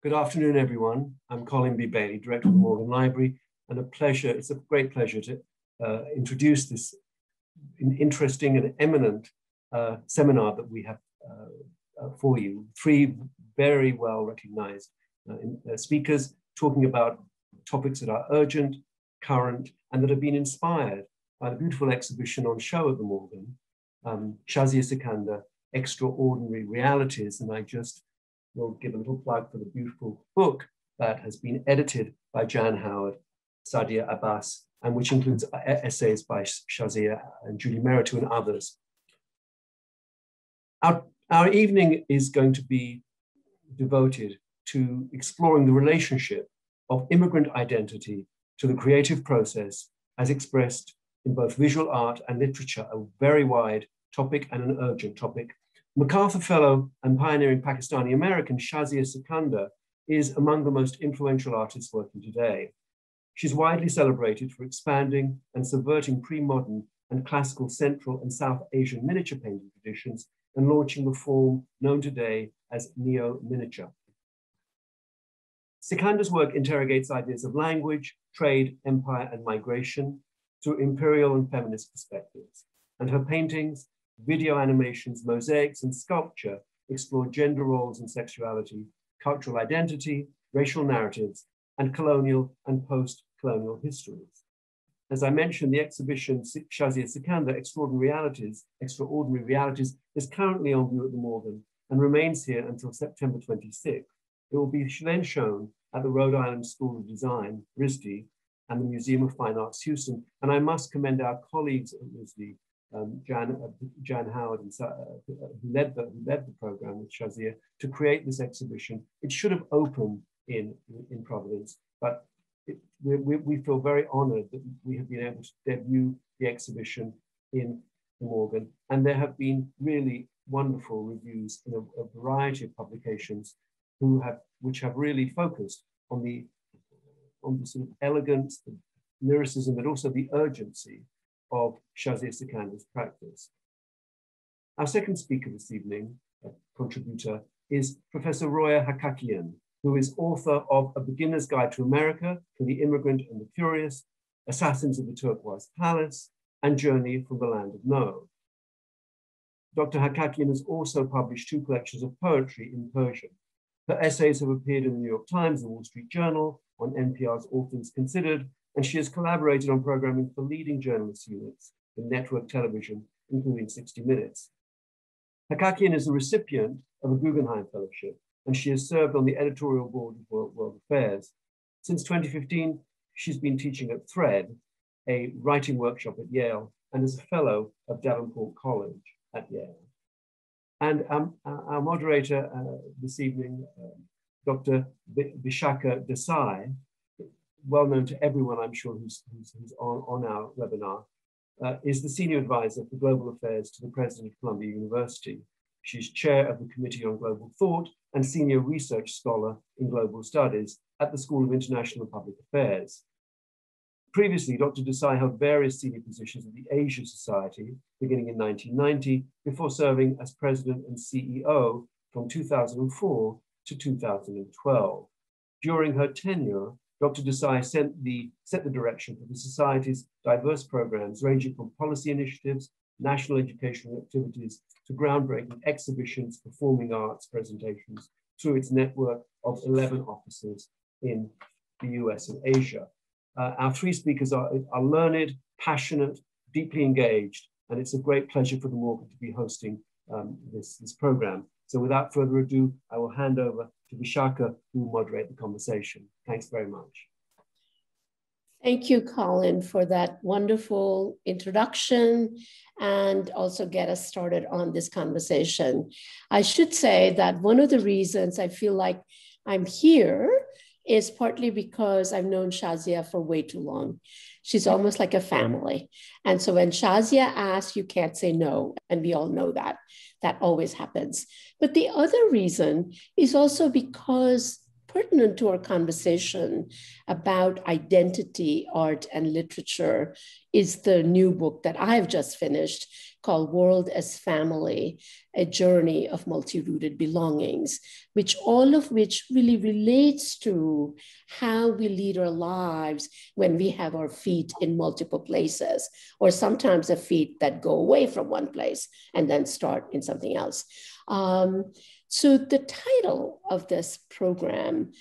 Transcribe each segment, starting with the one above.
Good afternoon, everyone. I'm Colin B. Bailey, Director of the Morgan Library, and it's a great pleasure to introduce this interesting and eminent seminar that we have for you. Three very well recognized speakers talking about topics that are urgent, current, and that have been inspired by the beautiful exhibition on show at the Morgan, Shahzia Sikander, Extraordinary Realities, and I just will give a little plug for the beautiful book that has been edited by Jan Howard, Sadia Abbas, and which includes essays by Shahzia and Julie Meritu and others. Our evening is going to be devoted to exploring the relationship of immigrant identity to the creative process as expressed in both visual art and literature, a very wide topic and an urgent topic. MacArthur Fellow and pioneering Pakistani-American Shahzia Sikander is among the most influential artists working today. She's widely celebrated for expanding and subverting pre-modern and classical Central and South Asian miniature painting traditions and launching the form known today as neo-miniature. Sikander's work interrogates ideas of language, trade, empire, and migration through imperial and feminist perspectives, and her paintings, video animations, mosaics, and sculpture explore gender roles and sexuality, cultural identity, racial narratives, and colonial and post-colonial histories. As I mentioned, the exhibition Shahzia Sikander, Extraordinary Realities, is currently on view at the Morgan and remains here until September 26th. It will be then shown at the Rhode Island School of Design, RISD, and the Museum of Fine Arts, Houston. And I must commend our colleagues at RISD, Jan Howard, who led the program with Shahzia to create this exhibition. It should have opened in Providence, but we feel very honored that we have been able to debut the exhibition in the Morgan, and there have been really wonderful reviews in a variety of publications which have really focused on the sort of elegance, the lyricism, but also the urgency of Shahzia Sikander's practice. Our second speaker this evening, a contributor, is Professor Roya Hakakian, who is author of A Beginner's Guide to America for the Immigrant and the Curious, Assassins of the Turquoise Palace, and Journey from the Land of No. Dr. Hakakian has also published 2 collections of poetry in Persian. Her essays have appeared in the New York Times and Wall Street Journal, on NPR's All Things Considered, and she has collaborated on programming for leading journalist units in network television, including 60 Minutes. Hakakian is the recipient of a Guggenheim Fellowship, and she has served on the editorial board of World Affairs. Since 2015, she's been teaching at Thread, a writing workshop at Yale, and is a fellow of Davenport College at Yale. And our moderator this evening, Dr. Vishakha Desai, well known to everyone, I'm sure, who's on our webinar, is the Senior Advisor for Global Affairs to the President of Columbia University. She's Chair of the Committee on Global Thought and Senior Research Scholar in Global Studies at the School of International and Public Affairs. Previously, Dr. Desai held various senior positions at the Asia Society, beginning in 1990, before serving as President and CEO from 2004 to 2012. During her tenure, Dr. Desai set the direction for the Society's diverse programs, ranging from policy initiatives, national educational activities, to groundbreaking exhibitions, performing arts presentations, through its network of 11 offices in the US and Asia. Our 3 speakers are learned, passionate, deeply engaged, and it's a great pleasure for the Morgan to be hosting this program. So without further ado, I will hand over to Vishakha, who will moderate the conversation. Thanks very much. Thank you, Colin, for that wonderful introduction and also get us started on this conversation. I should say that one of the reasons I feel like I'm here is partly because I've known Shahzia for way too long. She's almost like a family. And so when Shahzia asks, you can't say no. And we all know that. That always happens. But the other reason is also because pertinent to our conversation about identity, art, and literature is the new book that I've just finished called World as Family, A Journey of Multi-Rooted Belongings, all of which really relates to how we lead our lives when we have our feet in multiple places, or sometimes the feet that go away from one place and then start in something else. So the title of this program,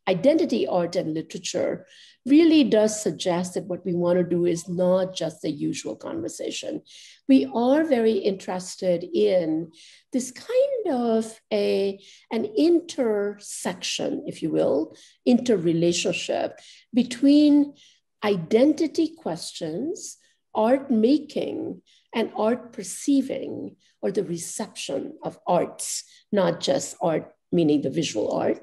Identity, Art, and Literature, really does suggest that what we want to do is not just the usual conversation. We are very interested in this kind of an intersection, if you will, interrelationship between identity questions, art making, and art perceiving, or the reception of arts, not just art meaning the visual art,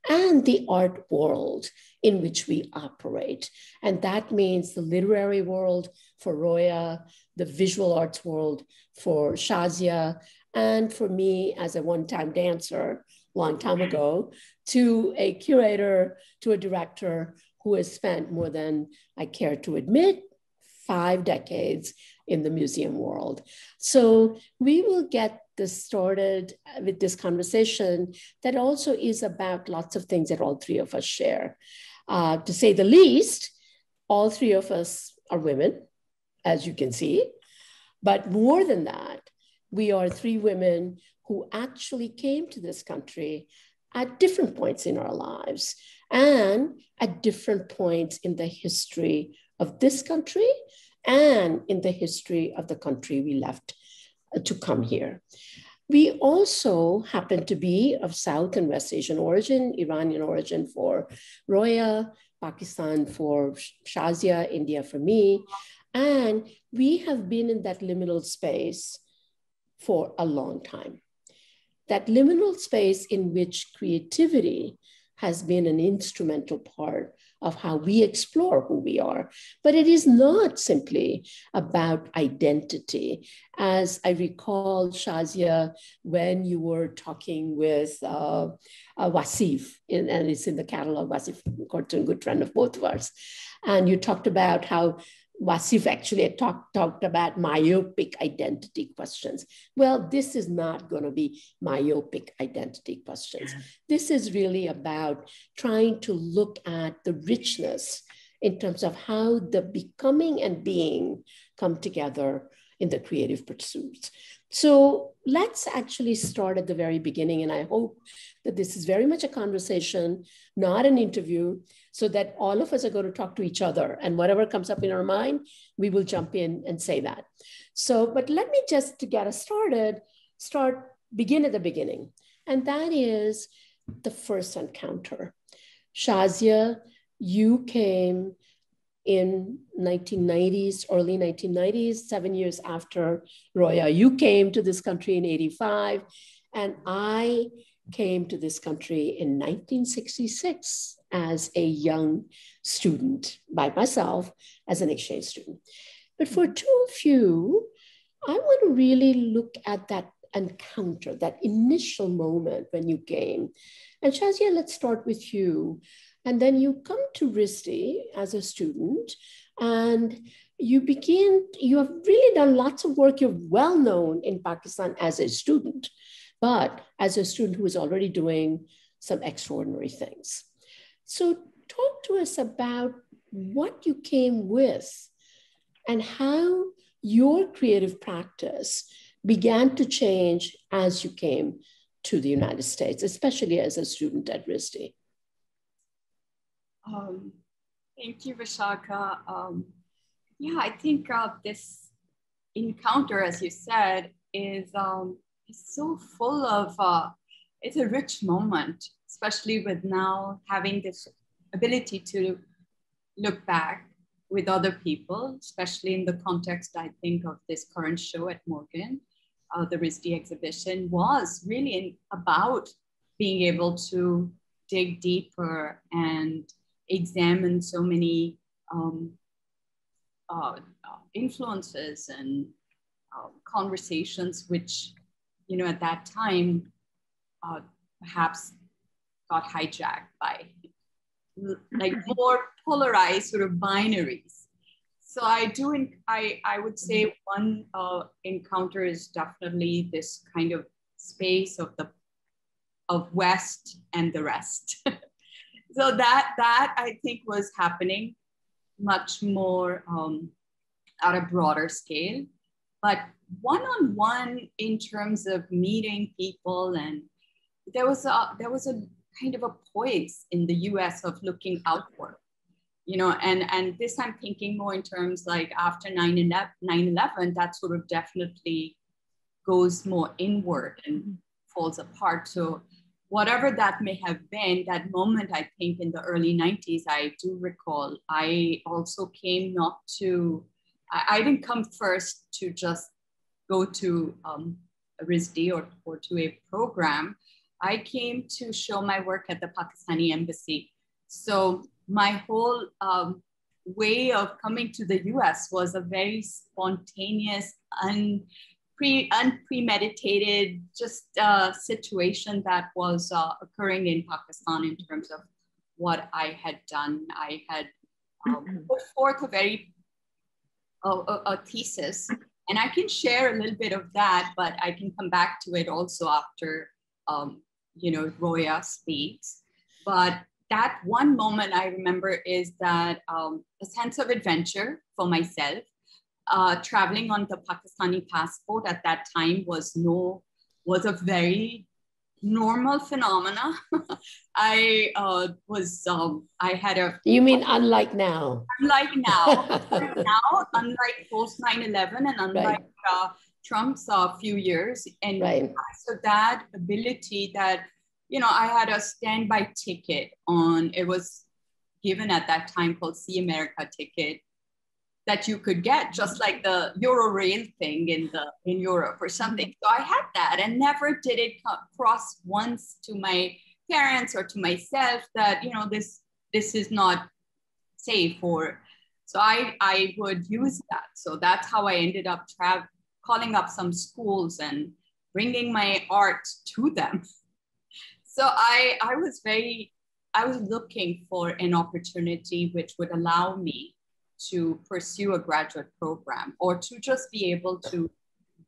and the art world in which we operate. And that means the literary world for Roya, the visual arts world for Shahzia, and for me as a one-time dancer, long time ago, to a curator, to a director who has spent more than I care to admit, 5 decades in the museum world. So we will get this started with this conversation that also is about lots of things that all 3 of us share. To say the least, all 3 of us are women, as you can see. But more than that, we are 3 women who actually came to this country at different points in our lives and at different points in the history of this country and in the history of the country we left to come here. We also happen to be of South and West Asian origin, Iranian origin for Roya, Pakistan for Shahzia, India for me. And we have been in that liminal space for a long time. That liminal space in which creativity has been an instrumental part of how we explore who we are. But it is not simply about identity. As I recall, Shahzia, when you were talking with Wasif, and it's in the catalog, Wasif, a good friend of both of us, and you talked about how Wasif actually talked about myopic identity questions. Well, this is not going to be myopic identity questions. This is really about trying to look at the richness in terms of how the becoming and being come together in the creative pursuits. So let's actually start at the very beginning. And I hope that this is very much a conversation, not an interview, so that all of us are going to talk to each other, and whatever comes up in our mind, we will jump in and say that. So, but let me just, to get us started, begin at the beginning. And that is the first encounter. Shahzia, you came in 1990s, early 1990s, 7 years after Roya. You came to this country in 85, and I came to this country in 1966 as a young student by myself as an exchange student. But for 2 of you, I want to really look at that encounter, that initial moment when you came. And Shahzia, let's start with you. And then you come to RISD as a student, and you have really done lots of work. You're well known in Pakistan as a student, but as a student who is already doing some extraordinary things. So talk to us about what you came with and how your creative practice began to change as you came to the United States, especially as a student at RISD. Thank you, Vishakha. Yeah, I think this encounter, as you said, is so full of, it's a rich moment, especially with now having this ability to look back with other people, especially in the context, I think, of this current show at Morgan. The RISD exhibition was really about being able to dig deeper and examine so many influences and conversations which, you know, at that time, perhaps got hijacked by like more polarized sort of binaries. So I would say one encounter is definitely this kind of space of West and the rest. So that I think was happening much more at a broader scale, but one-on-one in terms of meeting people, and there was a kind of a poise in the US of looking outward, you know, and this I'm thinking more in terms like after 9/11, that sort of definitely goes more inward and falls apart. So whatever that may have been, that moment, I think in the early 90s, I do recall, I also came not to, I didn't come first to just go to a RISD or to a program. I came to show my work at the Pakistani embassy. So my whole way of coming to the US was a very spontaneous, unpremeditated just situation that was occurring in Pakistan in terms of what I had done. I had put forth a thesis, and I can share a little bit of that, but I can come back to it also after you know, Roya speaks. But that one moment I remember is that a sense of adventure for myself. Traveling on the Pakistani passport at that time was a very normal phenomena. I had a. You mean unlike now? Unlike now, unlike post 9/11 and unlike Trump's few years, and so that ability that, you know, I had a standby ticket on. It was given at that time called See America ticket, that you could get just like the Eurorail thing in Europe or something. So I had that, and never did it cross once to my parents or to myself that, you know, this is not safe. Or so I would use that. So that's how I ended up calling up some schools and bringing my art to them. So I was looking for an opportunity which would allow me to pursue a graduate program or to just be able to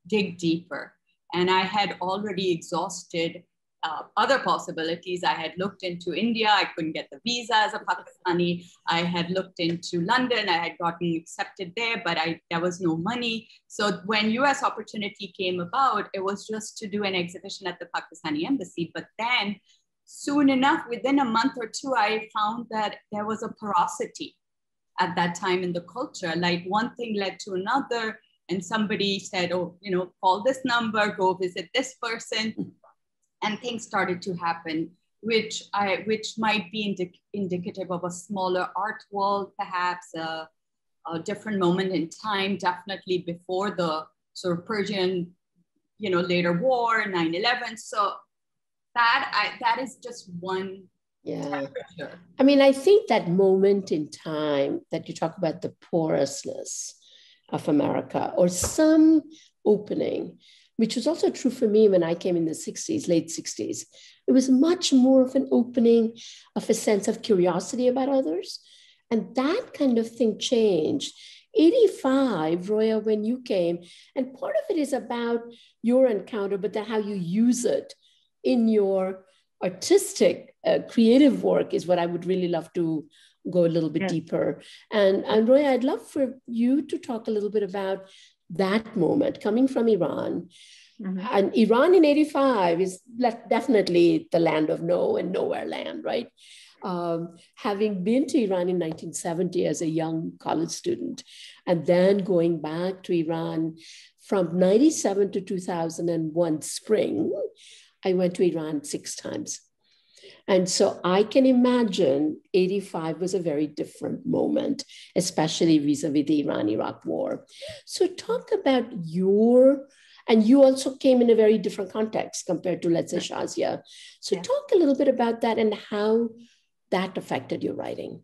dig deeper. And I had already exhausted other possibilities. I had looked into India. I couldn't get the visa as a Pakistani. I had looked into London. I had gotten accepted there, but there was no money. So when US opportunity came about, it was just to do an exhibition at the Pakistani embassy. But then soon enough, within a month or two, I found that there was a porosity at that time in the culture. Like one thing led to another, and somebody said, oh, you know, call this number, go visit this person. And things started to happen, which might be indicative of a smaller art world, perhaps a different moment in time, definitely before the sort of Persian, you know, later war, 9/11. So that is just one. Yeah. I mean, I think that moment in time that you talk about, the porousness of America or some opening, which was also true for me when I came in the 60s, late 60s. It was much more of an opening of a sense of curiosity about others. And that kind of thing changed. 85, Roya, when you came, and part of it is about your encounter, but then how you use it in your artistic, creative work is what I would really love to go a little bit deeper. And Roya, I'd love for you to talk a little bit about that moment coming from Iran. Mm-hmm. And Iran in 85 is definitely the land of no and nowhere land, right? Having been to Iran in 1970 as a young college student, and then going back to Iran from 97 to 2001 spring, I went to Iran 6 times. And so I can imagine 85 was a very different moment, especially vis-a-vis the Iran-Iraq war. So talk about and you also came in a very different context compared to, let's say, Shahzia. So talk a little bit about that and how that affected your writing.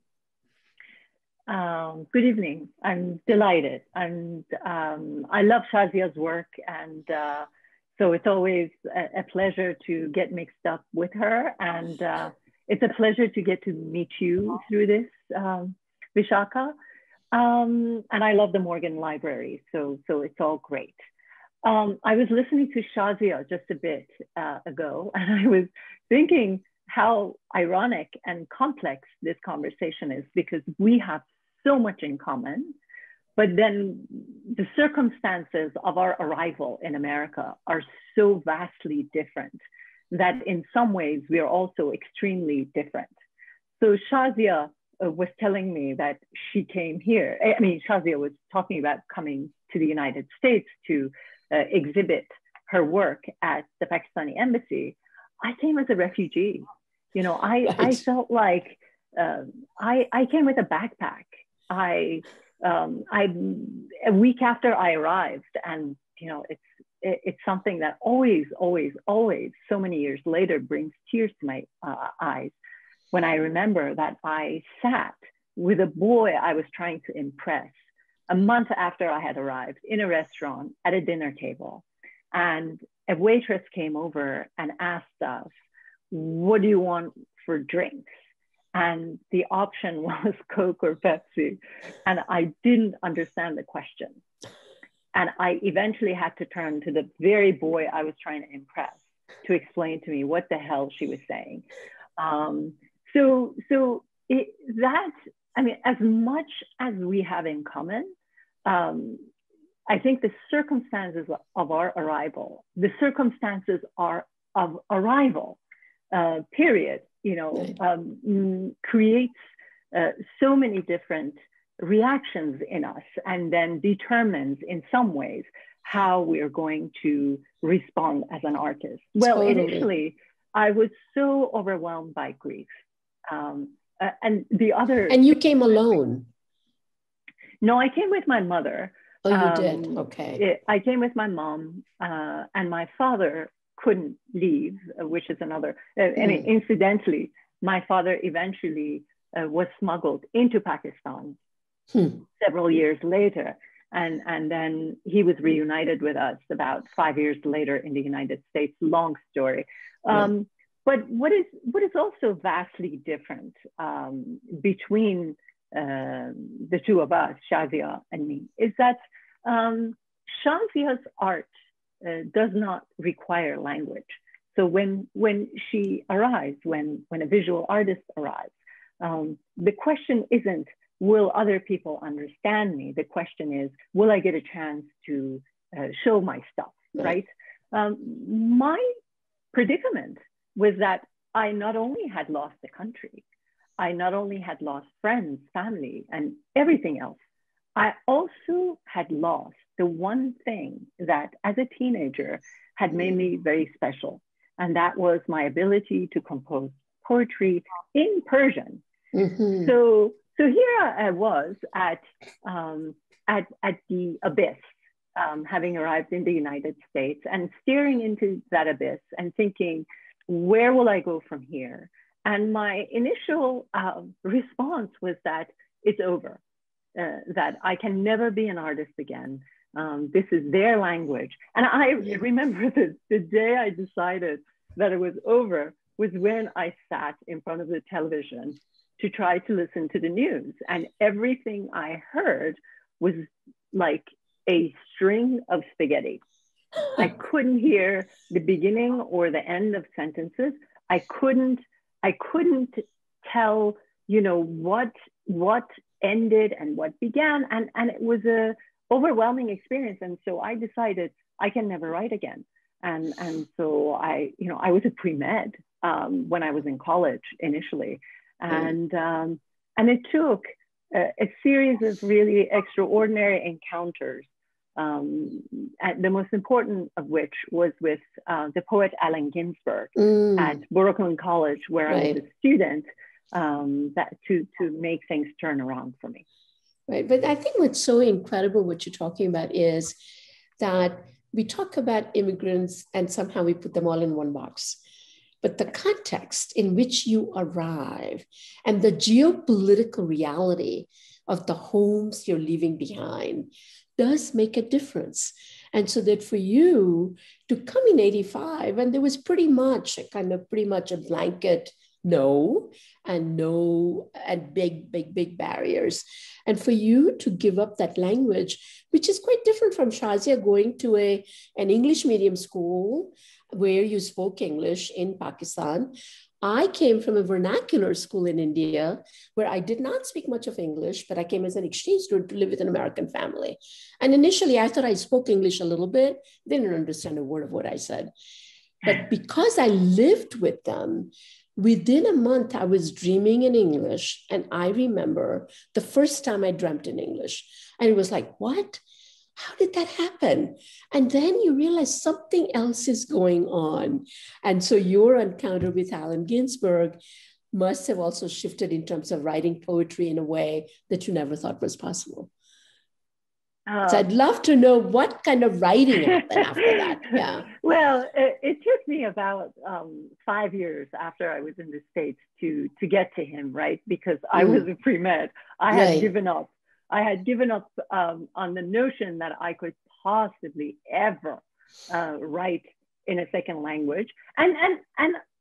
Good evening. I'm delighted. And I love Shahzia's work, and so it's always a pleasure to get mixed up with her. And it's a pleasure to get to meet you through this, Vishakha. And I love the Morgan Library, so it's all great. I was listening to Shahzia just a bit ago, and I was thinking how ironic and complex this conversation is, because we have so much in common, but then the circumstances of our arrival in America are so vastly different that in some ways we are also extremely different. So Shahzia was telling me that she came here. I mean, Shahzia was talking about coming to the United States to exhibit her work at the Pakistani embassy. I came as a refugee. You know, I felt like I came with a backpack. A week after I arrived, and you know, it's something that always, so many years later brings tears to my eyes when I remember that I sat with a boy I was trying to impress a month after I had arrived in a restaurant at a dinner table. And a waitress came over and asked us, "What do you want for drinks?" And the option was Coke or Pepsi. And I didn't understand the question. And I eventually had to turn to the very boy I was trying to impress to explain to me what the hell she was saying. I mean, as much as we have in common, I think the circumstances of our arrival, the circumstances are of arrival, period, you know, creates so many different reactions in us, and then determines in some ways how we're going to respond as an artist. Well, initially, I was so overwhelmed by grief. And the other... And you came alone? No, I came with my mother. Oh, you did? Okay. I came with my mom, and my father couldn't leave, which is another... I mean, incidentally, my father eventually was smuggled into Pakistan several years later. And then he was reunited with us about 5 years later in the United States. Long story. But what is also vastly different between the two of us, Shahzia and me, is that Shahzia's art does not require language. So when she arrives, when a visual artist arrives, the question isn't, will other people understand me? The question is, will I get a chance to show my stuff, right? My predicament was that I not only had lost the country, I not only had lost friends, family, and everything else, I also had lost the one thing that as a teenager had made me very special. And that was my ability to compose poetry in Persian. So here I was at the abyss, having arrived in the United States and staring into that abyss and thinking, where will I go from here? And my initial response was that it's over, that I can never be an artist again. This is their language. And I remember the day I decided that it was over was when I sat in front of the television to try to listen to the news. And everything I heard was like a string of spaghetti. I couldn't hear the beginning or the end of sentences. I couldn't tell, you know, what ended and what began. And it was a overwhelming experience. And so I decided I can never write again. And so I was a pre-med when I was in college initially. And it took a series of really extraordinary encounters, the most important of which was with the poet Allen Ginsberg at Brooklyn College, where I was a student, to make things turn around for me. Right, but I think what's so incredible what you're talking about is that we talk about immigrants and somehow we put them all in one box. But the context in which you arrive and the geopolitical reality of the homes you're leaving behind does make a difference. And so that for you to come in 85, and there was pretty much a blanket no, and big barriers. And for you to give up that language, which is quite different from Shahzia going to an English medium school where you spoke English in Pakistan. I came from a vernacular school in India where I did not speak much of English, but I came as an exchange student to live with an American family. And initially I thought I spoke English a little bit, didn't understand a word of what I said. But because I lived with them, within a month, I was dreaming in English. And I remember the first time I dreamt in English. And it was like, what? How did that happen? And then you realize something else is going on. And so your encounter with Allen Ginsberg must have also shifted in terms of writing poetry in a way that you never thought was possible. So I'd love to know what kind of writing happened after that. Yeah. Well, it took me about 5 years after I was in the States to get to him, right? Because I was a pre-med. I had given up. I had given up on the notion that I could possibly ever write in a second language. And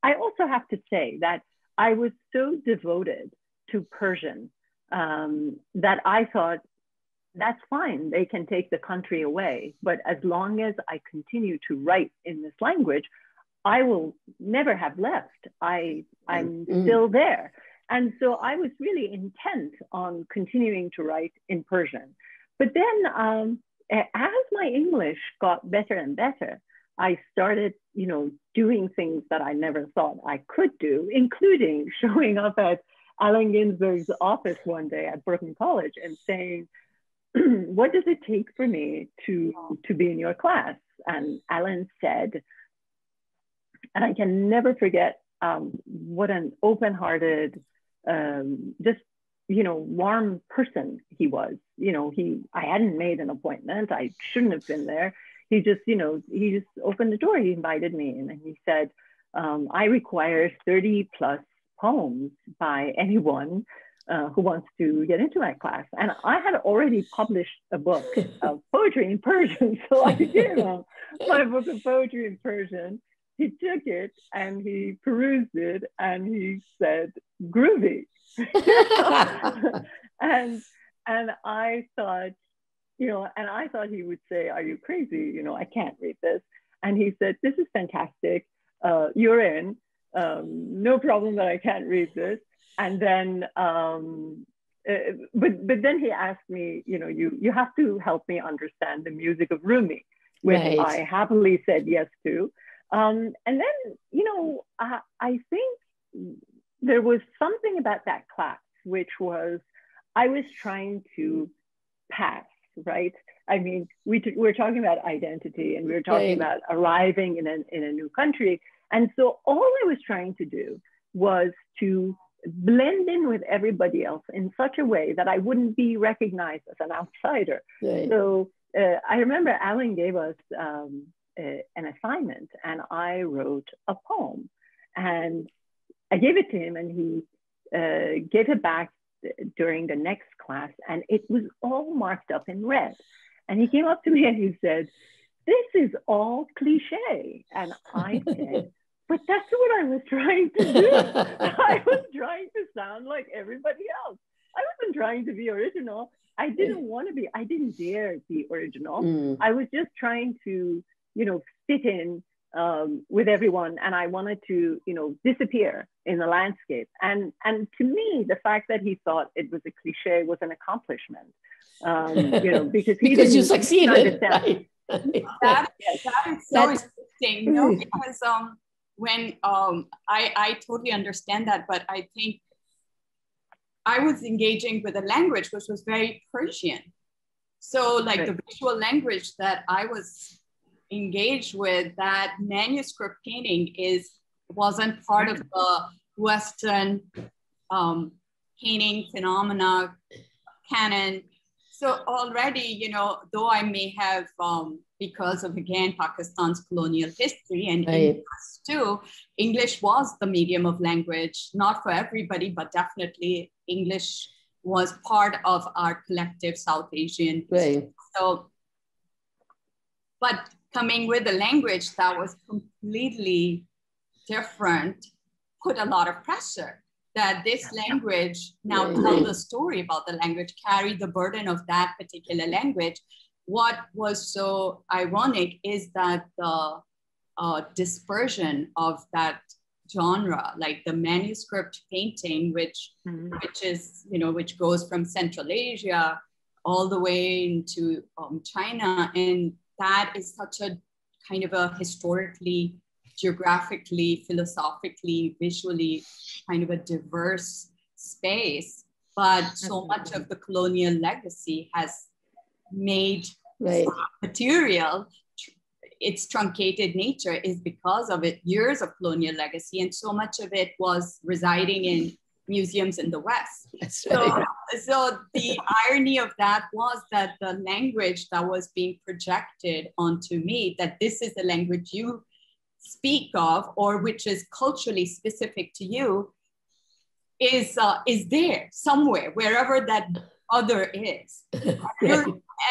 I also have to say that I was so devoted to Persian that I thought, that's fine, they can take the country away. But as long as I continue to write in this language, I will never have left. I'm still there. And so I was really intent on continuing to write in Persian. But then as my English got better and better, I started, doing things that I never thought I could do, including showing up at Allen Ginsberg's office one day at Brooklyn College and saying, what does it take for me to be in your class? And Allen said, and I can never forget what an open-hearted, just, warm person he was. I hadn't made an appointment. I shouldn't have been there. He just opened the door. He invited me in and he said, I require 30 plus poems by anyone who wants to get into my class. And I had already published a book of poetry in Persian. So I gave him my book of poetry in Persian. He took it and he perused it and he said, groovy. and I thought, and I thought he would say, are you crazy? I can't read this. And he said, this is fantastic. You're in. No problem that I can't read this. And then, but then he asked me, you have to help me understand the music of Rumi, which I happily said yes to. And then, I think there was something about that class, which was, I was trying to pass, right? I mean, we're talking about identity and we're talking about arriving in a new country. And so all I was trying to do was to blend in with everybody else in such a way that I wouldn't be recognized as an outsider. So I remember Allen gave us an assignment and I wrote a poem and I gave it to him and he gave it back during the next class and it was all marked up in red. And he came up to me and he said, this is all cliche. And I said, but that's what I was trying to do. I was trying to sound like everybody else. I wasn't trying to be original. I didn't want to be, I didn't dare be original. I was just trying to, fit in with everyone. And I wanted to, disappear in the landscape. And to me, the fact that he thought it was a cliche was an accomplishment, because you succeeded. Right? That is so interesting, because when I totally understand that, but I think I was engaging with a language which was very Persian. So like the visual language that I was engaged with, that manuscript painting wasn't part of the Western painting phenomena canon. So already, though I may have, because of, again, Pakistan's colonial history and English too, English was the medium of language, not for everybody, but definitely English was part of our collective South Asian history. So, but coming with a language that was completely different put a lot of pressure that this language now tell the story about the language, carry the burden of that particular language. What was so ironic is that the dispersion of that genre, like the manuscript painting, which is, you know, which goes from Central Asia all the way into China. And that is such a kind of a historically, geographically, philosophically, visually kind of a diverse space. But so much of the colonial legacy has made material, its truncated nature is because of it, years of colonial legacy, and so much of it was residing in museums in the West. So the irony of that was that the language that was being projected onto me, that this is the language you speak of, or which is culturally specific to you, is there somewhere, wherever that other is.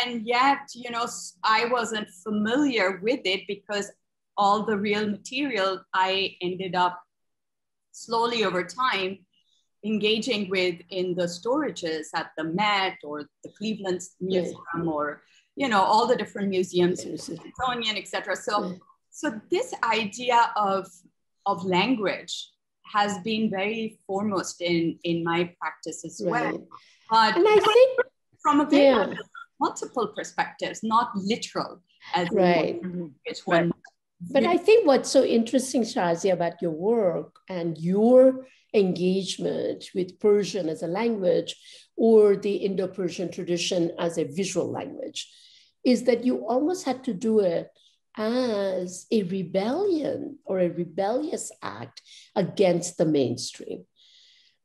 And yet, you know, I wasn't familiar with it because all the real material I ended up slowly over time engaging with in the storages at the Met or the Cleveland Museum, or, you know, all the different museums, Smithsonian, etc. So this idea of language has been very foremost in my practice as well. But and I think from a very multiple perspectives, not literal as which one. But I think what's so interesting, Shahzia, about your work and your engagement with Persian as a language or the Indo-Persian tradition as a visual language is that you almost had to do it as a rebellion or a rebellious act against the mainstream.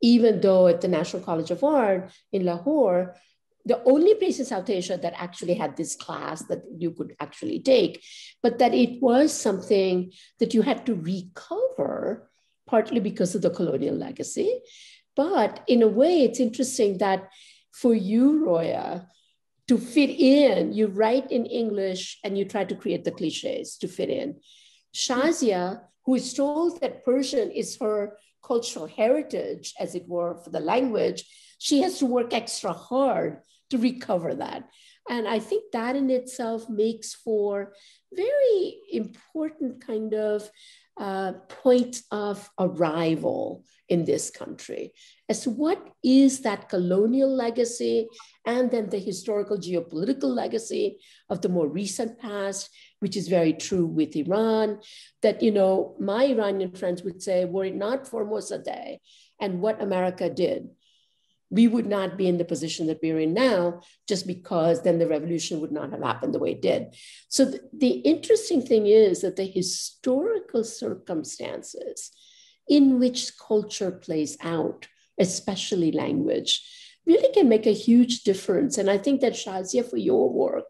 Even though at the National College of Art in Lahore, the only place in South Asia that actually had this class that you could actually take, but that it was something that you had to recover, partly because of the colonial legacy. But in a way, it's interesting that for you, Roya, to fit in, you write in English and you try to create the cliches to fit in. Shahzia, who is told that Persian is her cultural heritage, as it were, for the language, she has to work extra hard to recover that. And I think that in itself makes for very important kind of point of arrival in this country as to what is that colonial legacy and then the historical geopolitical legacy of the more recent past, which is very true with Iran, that, you know, my Iranian friends would say, were it not for Mossadegh and what America did, we would not be in the position that we're in now, just because then the revolution would not have happened the way it did. So the interesting thing is that the historical circumstances in which culture plays out, especially language, really can make a huge difference. And I think that, Shahzia, for your work,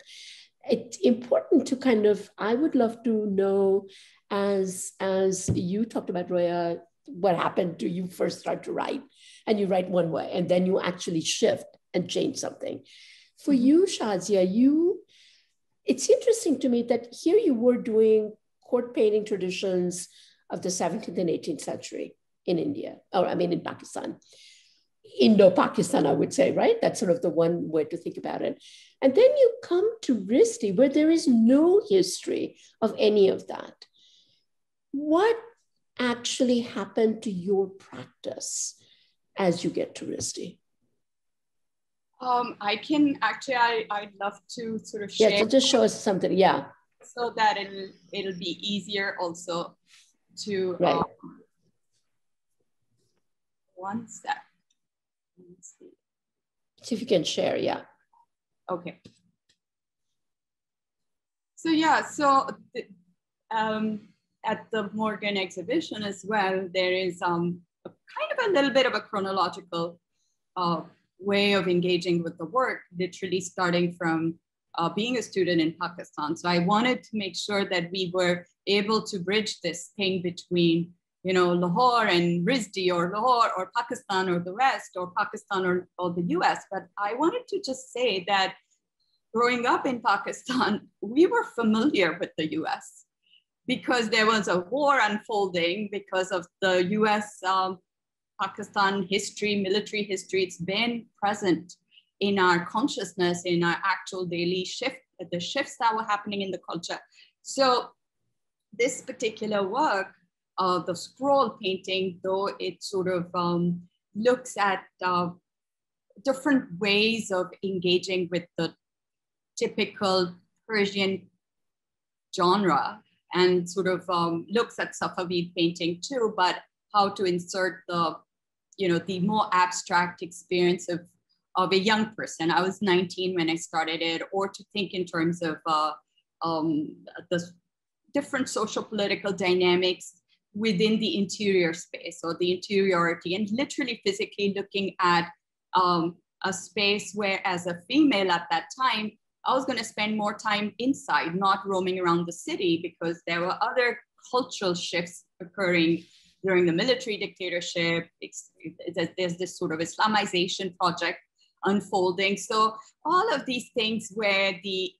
it's important to kind of, I would love to know, as you talked about, Roya, what happened to you first start to write, and you write one way, and then you actually shift and change something. For you, Shahzia, it's interesting to me that here you were doing court painting traditions of the 17th and 18th century in India, or I mean in Pakistan. Indo-Pakistan, I would say, right? That's sort of the one way to think about it. And then you come to RISD, where there is no history of any of that. What actually happened to your practice as you get to RISD? I can actually, I'd love to sort of share. Yeah, so just show us something, so that it'll be easier also to, one sec. Let's see if you can share, Okay. So at the Morgan exhibition as well, there is kind of a little bit of a chronological way of engaging with the work, literally starting from being a student in Pakistan. So I wanted to make sure that we were able to bridge this thing between, you know, Lahore and RISD, or Lahore or Pakistan or the West, or Pakistan or the US. But I wanted to just say that growing up in Pakistan, we were familiar with the US. because there was a war unfolding because of the US Pakistan history, military history. It's been present in our consciousness, in our actual daily shift, the shifts that were happening in the culture. So this particular work, the scroll painting, though it sort of looks at different ways of engaging with the typical Persian genre, and sort of looks at Safavid painting too, but how to insert the, the more abstract experience of a young person. I was 19 when I started it, or to think in terms of the different social political dynamics within the interior space or the interiority, and literally physically looking at a space where, as a female at that time, I was going to spend more time inside, not roaming around the city, because there were other cultural shifts occurring during the military dictatorship. There's this sort of Islamization project unfolding. So all of these things where the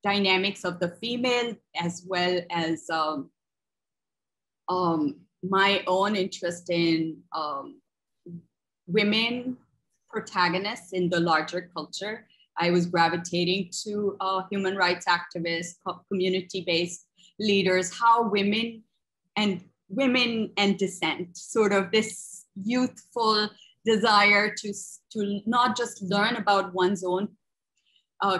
dynamics of the female, as well as my own interest in women protagonists in the larger culture. I was gravitating to human rights activists, community-based leaders, how women and dissent, sort of this youthful desire to not just learn about one's own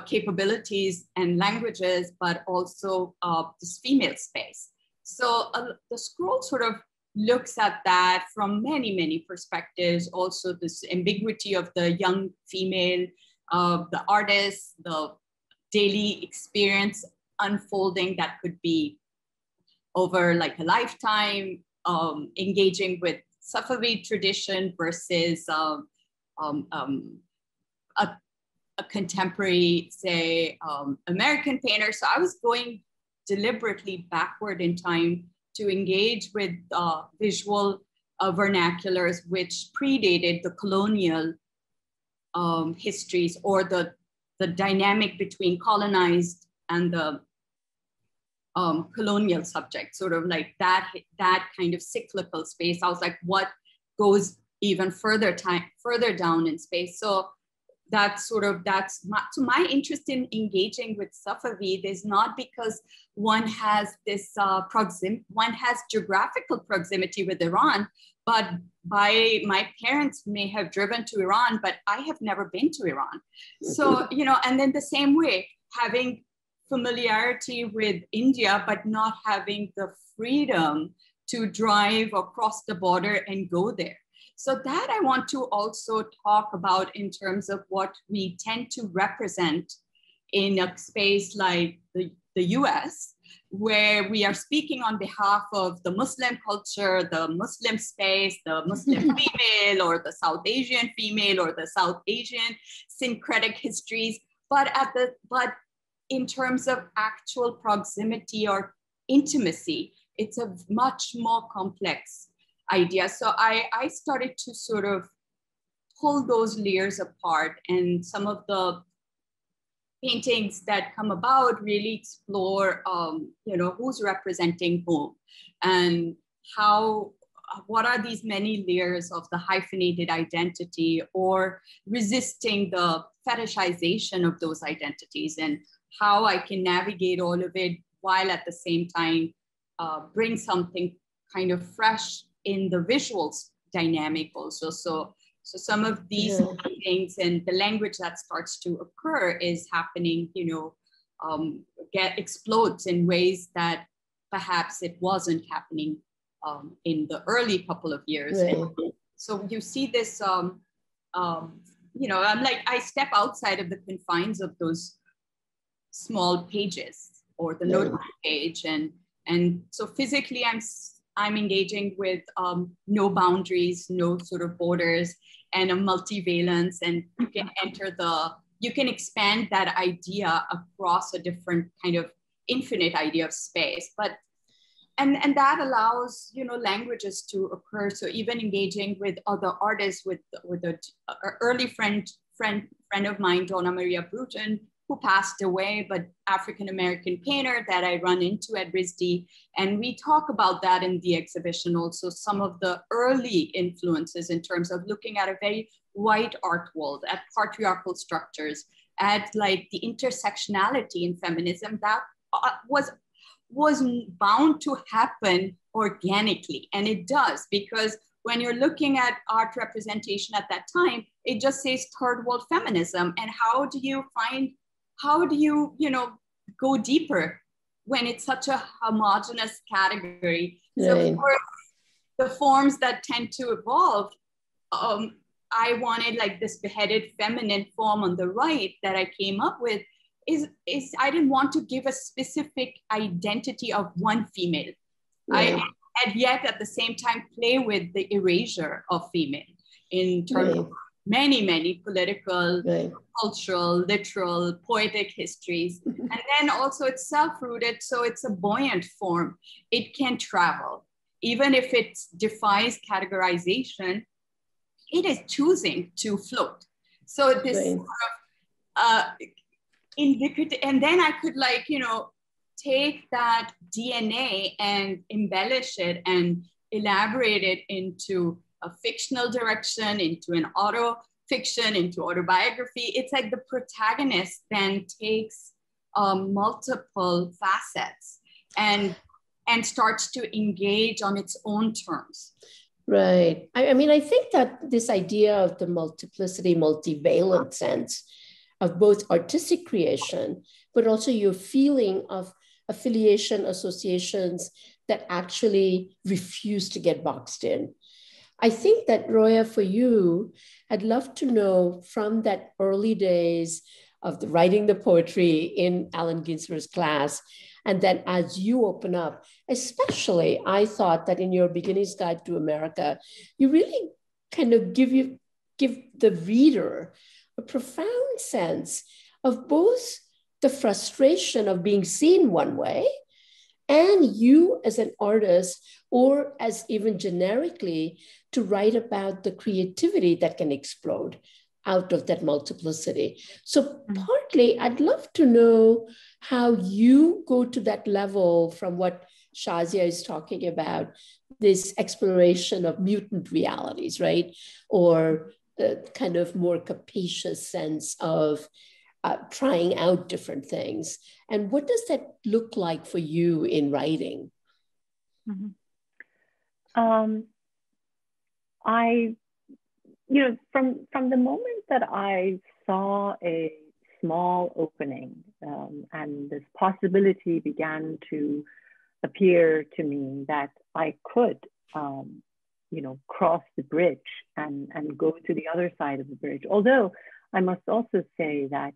capabilities and languages, but also this female space. So the scroll sort of looks at that from many, many perspectives. Also this ambiguity of the young female, the artist, the daily experience unfolding that could be over like a lifetime, engaging with Safavid tradition versus a contemporary, say, American painter. So I was going deliberately backward in time to engage with visual vernaculars which predated the colonial histories, or the dynamic between colonized and the colonial subject, sort of like that kind of cyclical space. I was like, what goes even further down in space? So my interest in engaging with Safavid is not because one has this one has geographical proximity with Iran, but my parents may have driven to Iran, but I have never been to Iran. So, and then the same way, having familiarity with India, but not having the freedom to drive across the border and go there. So that I want to also talk about in terms of what we tend to represent in a space like the US, where we are speaking on behalf of the Muslim culture, the Muslim space, the Muslim female, or the South Asian female, or the South Asian syncretic histories. But in terms of actual proximity or intimacy, it's a much more complex idea. So I started to sort of pull those layers apart, and some of the paintings that come about really explore, who's representing whom, and what are these many layers of the hyphenated identity, or resisting the fetishization of those identities, and how I can navigate all of it while at the same time bring something kind of fresh in the visuals dynamic also. So some of these things and the language that starts to occur is happening, explodes in ways that perhaps it wasn't happening in the early couple of years. Right. So you see this, I'm like, I step outside of the confines of those small pages or the notebook page. And so physically I'm engaging with no boundaries, no sort of borders, and a multivalence, and you can you can expand that idea across a different kind of infinite idea of space. But and that allows languages to occur. So even engaging with other artists, with an early friend of mine, Donna Maria Bruton, who passed away, but African-American painter that I run into at RISD. And we talk about that in the exhibition also, some of the early influences in terms of looking at a very white art world, at patriarchal structures, at like the intersectionality in feminism that was bound to happen organically. And it does, because when you're looking at art representation at that time, it just says third world feminism. And how do you go deeper when it's such a homogenous category? Right. So of course, the forms that tend to evolve, I wanted like this beheaded feminine form on the right that I came up with is I didn't want to give a specific identity of one female. Right. And yet at the same time play with the erasure of female in terms of many political, cultural, literal, poetic histories. And then also it's self-rooted, so it's a buoyant form. It can travel. Even if it defies categorization, it is choosing to float. So this sort of indicative, and then I could take that DNA and embellish it and elaborate it into a fictional direction, into an auto-fiction, into autobiography. It's like the protagonist then takes multiple facets and starts to engage on its own terms. Right. I mean, I think that this idea of the multiplicity, multivalent sense of both artistic creation, but also your feeling of affiliation, associations that actually refuse to get boxed in. I think that, Roya, for you, I'd love to know from that early days of the writing the poetry in Allen Ginsberg's class, and then as you open up, especially I thought that in your Beginner's Guide to America, you really kind of give the reader a profound sense of both the frustration of being seen one way and you as an artist, or as even generically to write about the creativity that can explode out of that multiplicity. So partly I'd love to know how you go to that level from what Shahzia is talking about, this exploration of mutant realities, right? Or a kind of more capacious sense of trying out different things. And what does that look like for you in writing? Mm-hmm. From the moment that I saw a small opening and this possibility began to appear to me that I could, cross the bridge and go to the other side of the bridge. Although I must also say that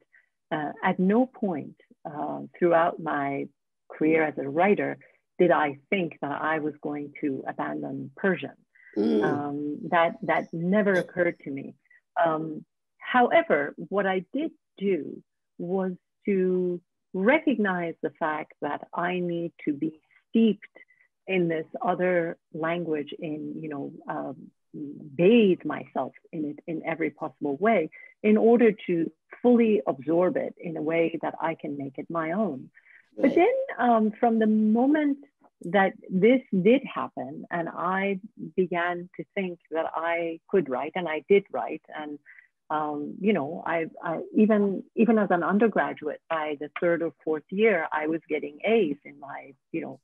at no point throughout my career as a writer did I think that I was going to abandon Persian. That never occurred to me. However, what I did do was to recognize the fact that I need to be steeped in this other language, bathe myself in it in every possible way in order to fully absorb it in a way that I can make it my own. Right. But then from the moment that this did happen and I began to think that I could write, and I did write, and I even as an undergraduate, by the third or fourth year, I was getting A's in my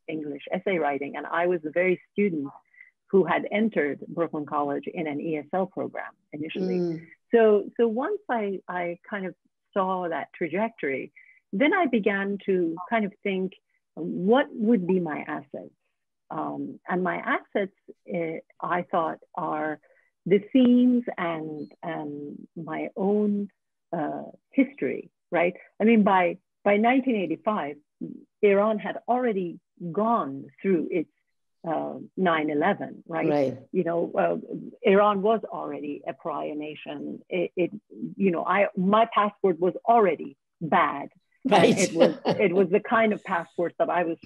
English essay writing, and I was the very student who had entered Brooklyn College in an ESL program initially. So once I kind of saw that trajectory, then I began to kind of think, what would be my assets? And my assets, I thought, are the themes and my own history, right? I mean, by 1985, Iran had already gone through its 9/11, right? Iran was already a pariah nation. My passport was already bad. Right. It was the kind of passport that I was,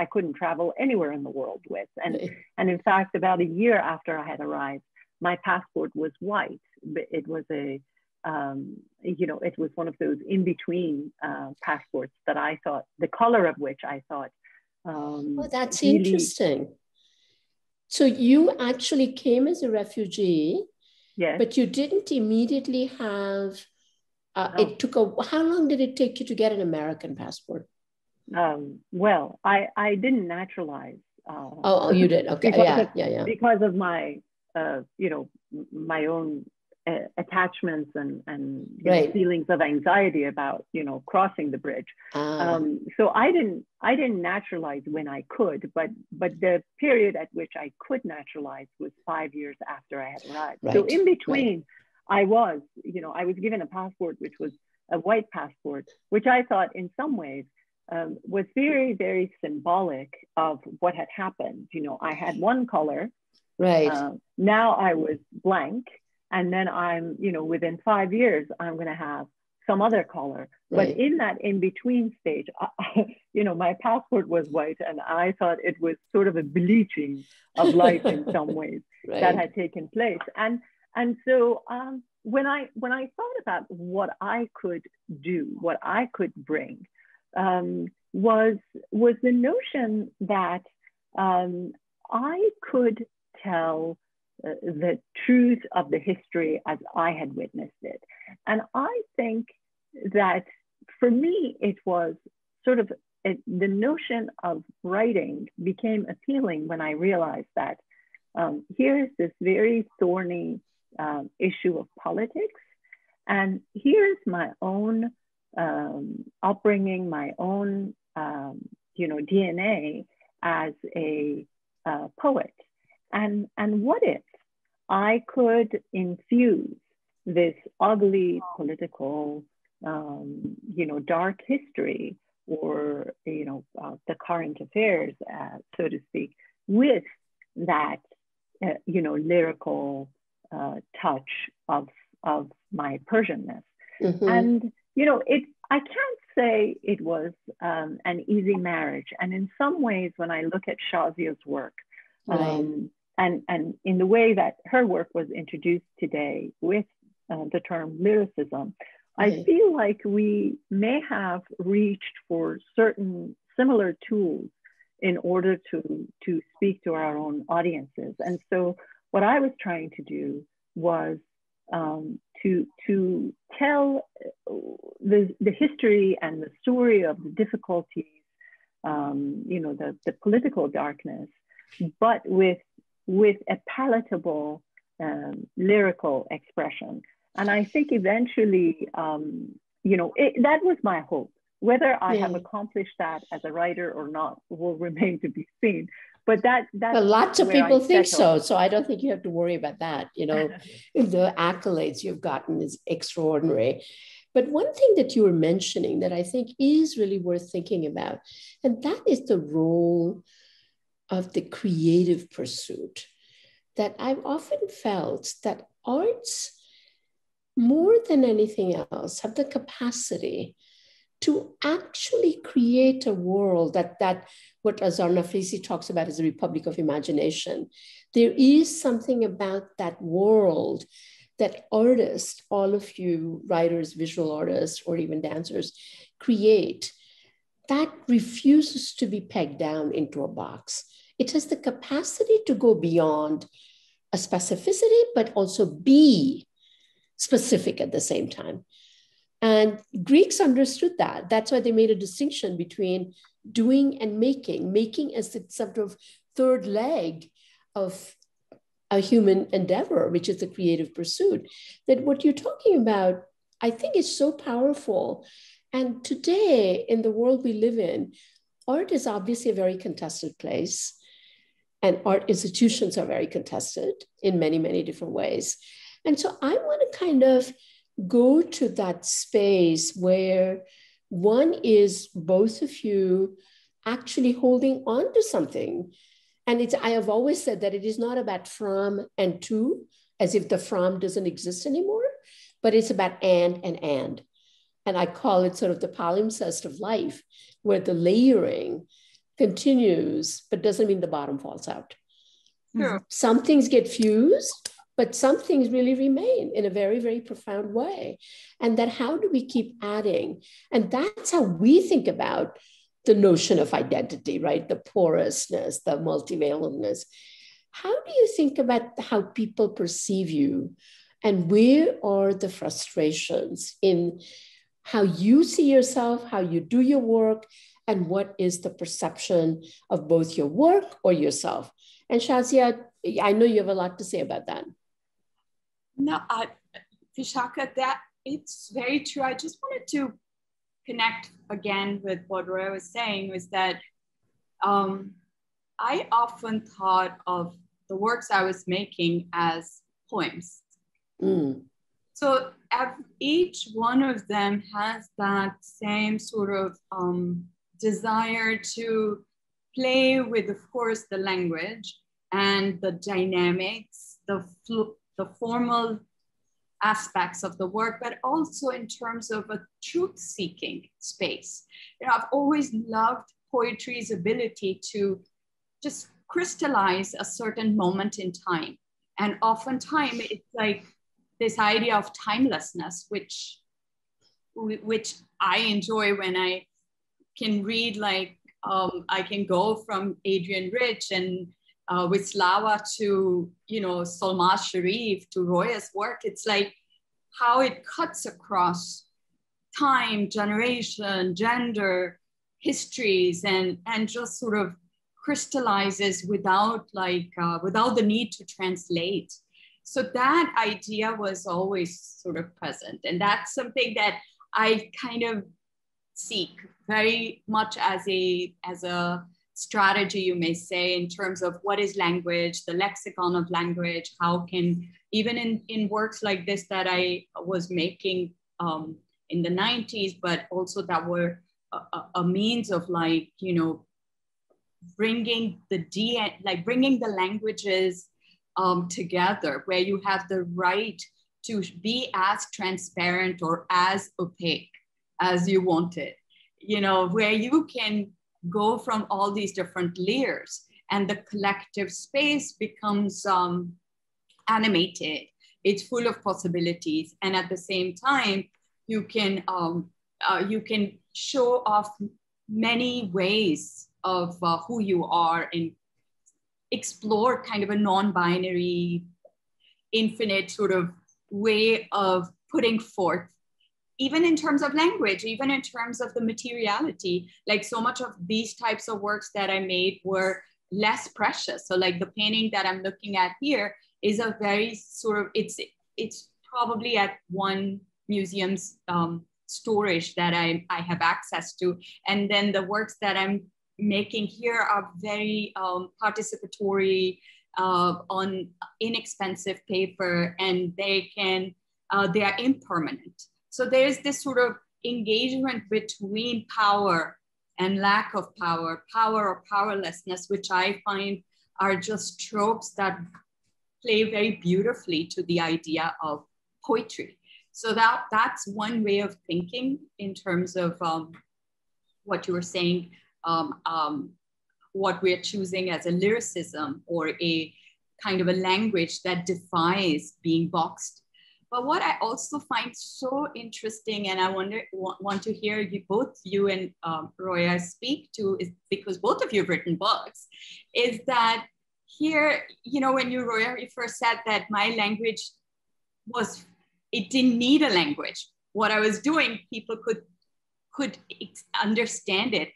I couldn't travel anywhere in the world with. And in fact, about a year after I had arrived, my passport was white. It was a you know, it was one of those in-between passports that I thought, the color of which I thought oh, that's really interesting. So you actually came as a refugee, yes. but you didn't immediately have, No. it took how long did it take you to get an American passport? Well, I didn't naturalize. Oh, you did. Okay. Yeah. Because of my, you know, my own attachments and you know, feelings of anxiety about, you know, crossing the bridge. So I didn't naturalize when I could, but the period at which I could naturalize was 5 years after I had arrived. So in between, I was given a passport which was a white passport, which I thought in some ways was very, very symbolic of what had happened. You know, I had one color. Now I was blank. And then I'm, you know, within 5 years, I'm going to have some other color. But in that in-between stage, you know, my passport was white, and I thought it was sort of a bleaching of life in some ways that had taken place. And so when I thought about what I could do, what I could bring, was the notion that I could tell the truth of the history as I had witnessed it. And I think that for me, it was sort of the notion of writing became appealing when I realized that here's this very thorny issue of politics. And here's my own upbringing, my own you know, DNA as a poet. And what if I could infuse this ugly political, you know, dark history, or, you know, the current affairs, so to speak, with that, you know, lyrical touch of my Persianness. And, you know, I can't say it was an easy marriage. And in some ways, when I look at Shahzia's work, and in the way that her work was introduced today with the term lyricism, I feel like we may have reached for certain similar tools in order to speak to our own audiences. And so what I was trying to do was to tell the history and the story of the difficulties, you know, the political darkness, but with a palatable lyrical expression. And I think eventually, you know, that was my hope. Whether I have accomplished that as a writer or not will remain to be seen. But that's well, lots of people think so. So I don't think you have to worry about that. You know, the accolades you've gotten is extraordinary. But one thing that you were mentioning that I think is really worth thinking about, and that is the role of the creative pursuit. That I've often felt that arts, more than anything else, have the capacity to actually create a world that what Azar Nafisi talks about is a republic of imagination. There is something about that world that artists, all of you writers, visual artists, or even dancers create that refuses to be pegged down into a box. It has the capacity to go beyond a specificity, but also be specific at the same time. And Greeks understood that. That's why they made a distinction between doing and making as the sort of third leg of a human endeavor, which is the creative pursuit. That what you're talking about, I think, is so powerful. And today, in the world we live in, art is obviously a very contested place. And art institutions are very contested in many, many different ways. And so I want to kind of go to that space where one is both of you actually holding on to something. And I have always said that it is not about from and to, as if the from doesn't exist anymore, but it's about and. And I call it sort of the palimpsest of life, where the layering continues, but doesn't mean the bottom falls out. Sure. Some things get fused but some things really remain in a very, very profound way. And that how do we keep adding? And that's how we think about the notion of identity, right? The porousness, the multivalentness. How do you think about how people perceive you? And where are the frustrations in how you see yourself, how you do your work, and what is the perception of both your work or yourself? And Shahzia, I know you have a lot to say about that. No, Vishakha, that it's very true. I just wanted to connect again with what Roya was saying, was that I often thought of the works I was making as poems. Mm. So each one of them has that same sort of desire to play with, of course, the language and the dynamics, the formal aspects of the work, but also in terms of a truth-seeking space. You know, I've always loved poetry's ability to just crystallize a certain moment in time. And oftentimes it's like this idea of timelessness, which I enjoy when I can read, like I can go from Adrian Rich and Wisława to, you know, Solmaz Sharif to Roya's work. It's like how it cuts across time, generation, gender, histories, and just sort of crystallizes without the need to translate. So that idea was always sort of present. And that's something that I kind of seek very much as a strategy, you may say, in terms of what is language, the lexicon of language, how can, even in works like this that I was making in the 90s, but also that were a means of, like, you know, bringing the languages together, where you have the right to be as transparent or as opaque as you want it, you know, where you can go from all these different layers and the collective space becomes animated. It's full of possibilities. And at the same time, you can show off many ways of who you are and explore kind of a non-binary, infinite sort of way of putting forth, even in terms of language, even in terms of the materiality. Like, so much of these types of works that I made were less precious. So like the painting that I'm looking at here is a very sort of, it's probably at one museum's storage that I have access to. And then the works that I'm making here are very participatory, on inexpensive paper, and they are impermanent. So there's this sort of engagement between power and lack of power, power or powerlessness, which I find are just tropes that play very beautifully to the idea of poetry. So that's one way of thinking in terms of what you were saying, what we're choosing as a lyricism or a kind of a language that defies being boxed. But what I also find so interesting, and I want to hear both you and Roya speak to, is because both of you have written books, is that here, you know, when Roya, you first said that my language it didn't need a language. What I was doing, people could understand it.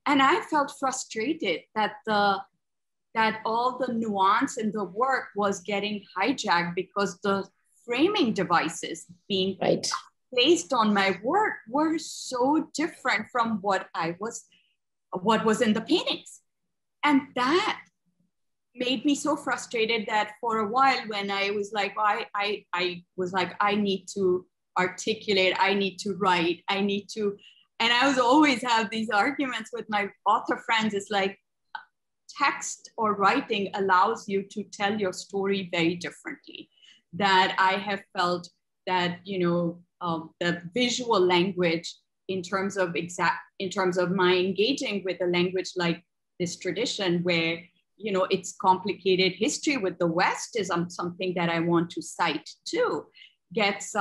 And I felt frustrated that all the nuance in the work was getting hijacked because the framing devices being placed on my work were so different from what was in the paintings. And that made me so frustrated that for a while, when I was like, I need to articulate, I need to write, and I was always have these arguments with my author friends. It's like text or writing allows you to tell your story very differently. That I have felt that, you know, the visual language in terms of my engaging with a language like this tradition, where its complicated history with the West is something that I want to cite too, gets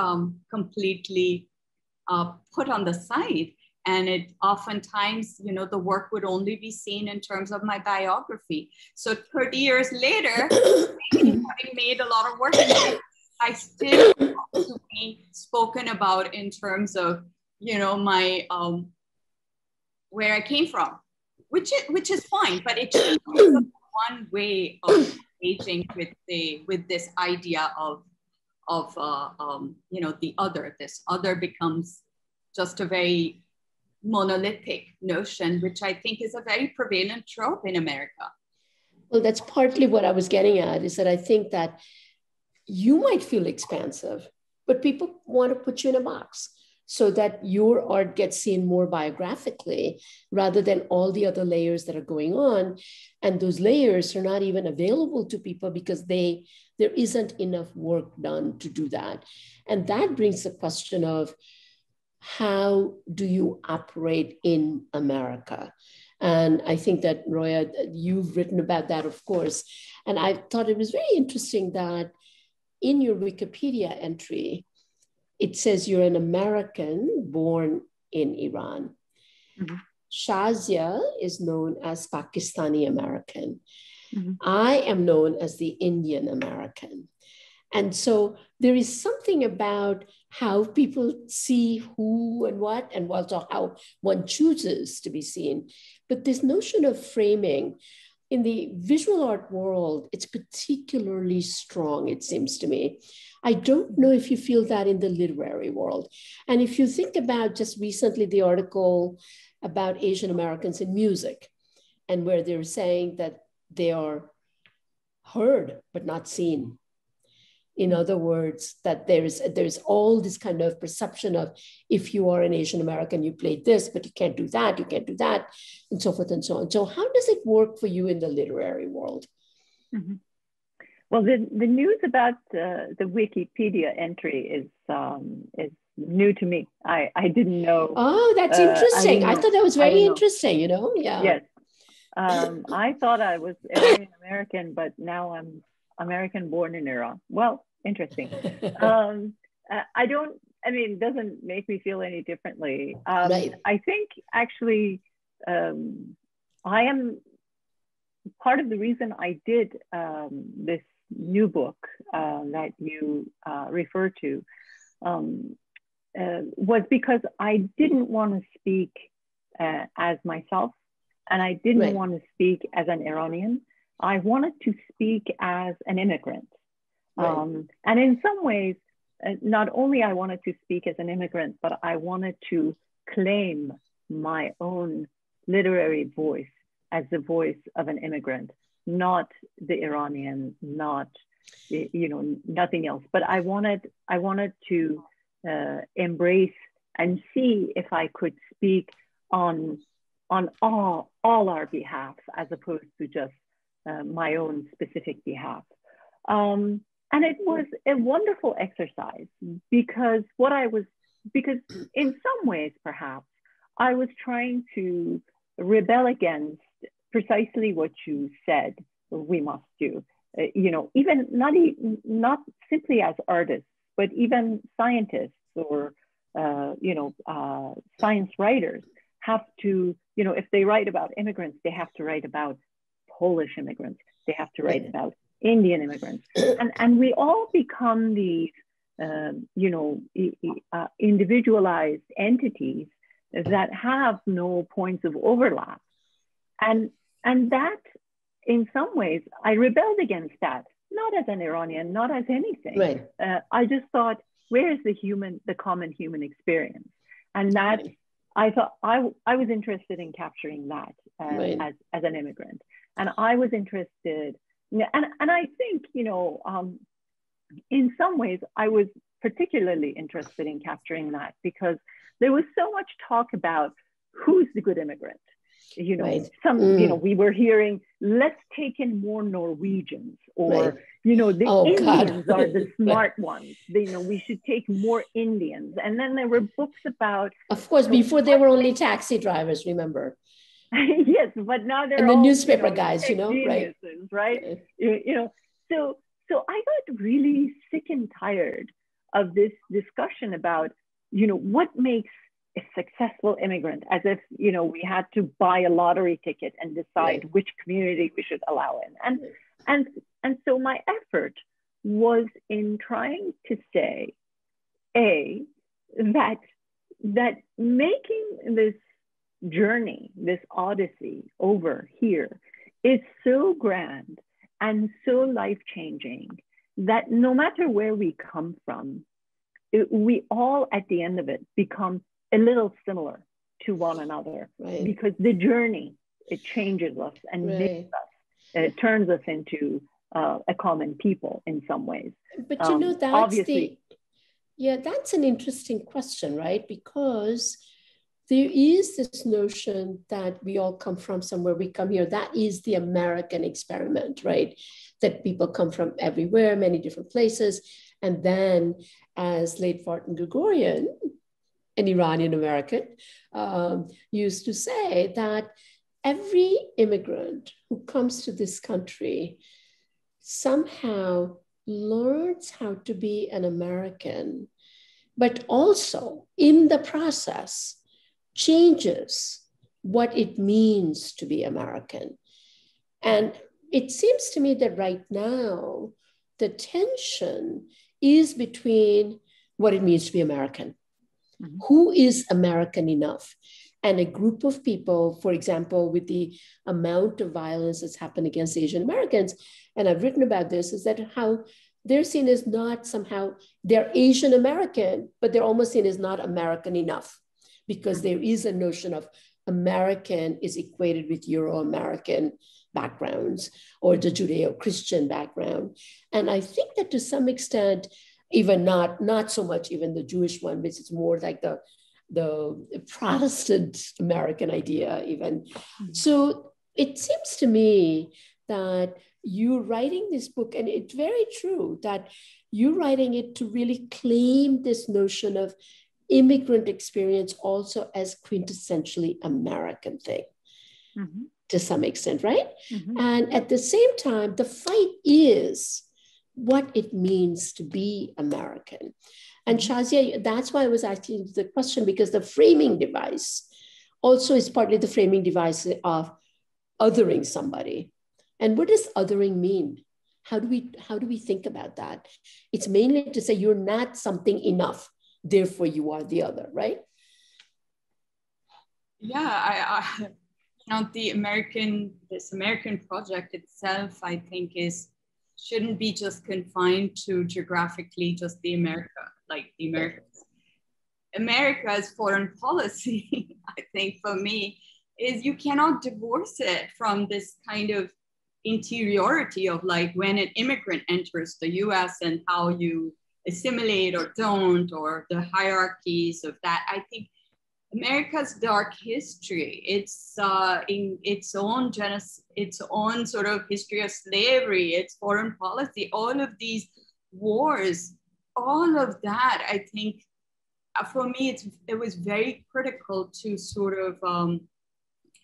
completely put on the side. And it oftentimes, the work would only be seen in terms of my biography. So 30 years later, having made a lot of work, I still want to be spoken about in terms of, my, where I came from, which is fine, but it's one way of engaging with this idea of the other. This other becomes just a very monolithic notion, which I think is a very prevalent trope in America. Well, that's partly what I was getting at, is that I think that you might feel expansive, but people want to put you in a box so that your art gets seen more biographically rather than all the other layers that are going on. And those layers are not even available to people because there isn't enough work done to do that. And that brings the question of, how do you operate in America? And I think that, Roya, you've written about that, of course. And I thought it was very interesting that in your Wikipedia entry, it says you're an American born in Iran. Mm-hmm. Shahzia is known as Pakistani American. Mm-hmm. I am known as the Indian American. And so there is something about how people see who and what, and also how one chooses to be seen. But this notion of framing in the visual art world, it's particularly strong, it seems to me. I don't know if you feel that in the literary world. And if you think about just recently the article about Asian Americans in music, and where they're saying that they are heard but not seen. In other words, that there's all this kind of perception of, if you are an Asian American, you play this, but you can't do that, and so forth and so on. So how does it work for you in the literary world? Mm-hmm. Well, the news about the Wikipedia entry is new to me. I didn't know. Oh, that's interesting. I thought that was very interesting, Yeah. Yes. I thought I was Iranian American, but now I'm American born in Iran. Well, interesting. It doesn't make me feel any differently. Right. I think actually, I am part of the reason I did this new book that you refer to was because I didn't want to speak as myself, and I didn't want to speak as an Iranian. I wanted to speak as an immigrant. Right. And in some ways, not only I wanted to speak as an immigrant, but I wanted to claim my own literary voice as the voice of an immigrant, not the Iranian, not, nothing else. But I wanted to embrace and see if I could speak on all our behalf, as opposed to just my own specific behalf. And it was a wonderful exercise because in some ways, perhaps, I was trying to rebel against precisely what you said we must do. Even not simply as artists, but even scientists or, science writers have to, if they write about immigrants, they have to write about Polish immigrants. They have to write about Indian immigrants. And we all become these, individualized entities that have no points of overlap. And that, in some ways, I rebelled against that, not as an Iranian, not as anything. Right. I just thought, where is the common human experience? And that, I thought I was interested in capturing that as an immigrant. And I was interested, and I think, in some ways, I was particularly interested in capturing that because there was so much talk about who's the good immigrant. We were hearing, let's take in more Norwegians, or, the Indians are the smart ones. We should take more Indians. And then there were books about. Of course, before they were only taxi drivers, remember? Yes, but now they're and the all, newspaper guys, geniuses, right? So I got really sick and tired of this discussion about, what makes a successful immigrant, as if, we had to buy a lottery ticket and decide which community we should allow in. And so my effort was in trying to say, that making this journey, this odyssey over here is so grand and so life-changing that no matter where we come from, we all at the end of it become a little similar to one another, because the journey, it changes us and makes us, and it turns us into a common people in some ways. But that's an interesting question, right? Because there is this notion that we all come from somewhere, we come here. That is the American experiment, right? That people come from everywhere, many different places. And then, as late Martin Gregorian, an Iranian American, used to say, that every immigrant who comes to this country somehow learns how to be an American, but also in the process changes what it means to be American. And it seems to me that right now, the tension is between what it means to be American. Mm-hmm. Who is American enough? And a group of people, for example, with the amount of violence that's happened against Asian Americans, and I've written about this, is that how they're seen as not somehow, they're Asian American, but they're almost seen as not American enough, because there is a notion of American is equated with Euro-American backgrounds or the Judeo-Christian background. And I think that to some extent, even not so much even the Jewish one, which is more like the Protestant American idea even. Mm-hmm. So it seems to me that you writing this book, and it's very true that you're writing it to really claim this notion of immigrant experience also as quintessentially American thing. Mm-hmm. To some extent, right? Mm-hmm. And at the same time, the fight is what it means to be American. And Shahzia, that's why I was asking the question, because the framing device also is partly the framing device of othering somebody. And what does othering mean? How do we think about that? It's mainly to say you're not something enough, therefore you are the other, right? Yeah, this American project itself, I think, shouldn't be just confined to geographically just the Americas. America's foreign policy, I think for me, is you cannot divorce it from this kind of interiority of like when an immigrant enters the US and how you assimilate or don't, or the hierarchies of that. I think America's dark history, its in its own sort of history of slavery, its foreign policy, all of these wars, all of that, I think, for me, it was very critical to sort of,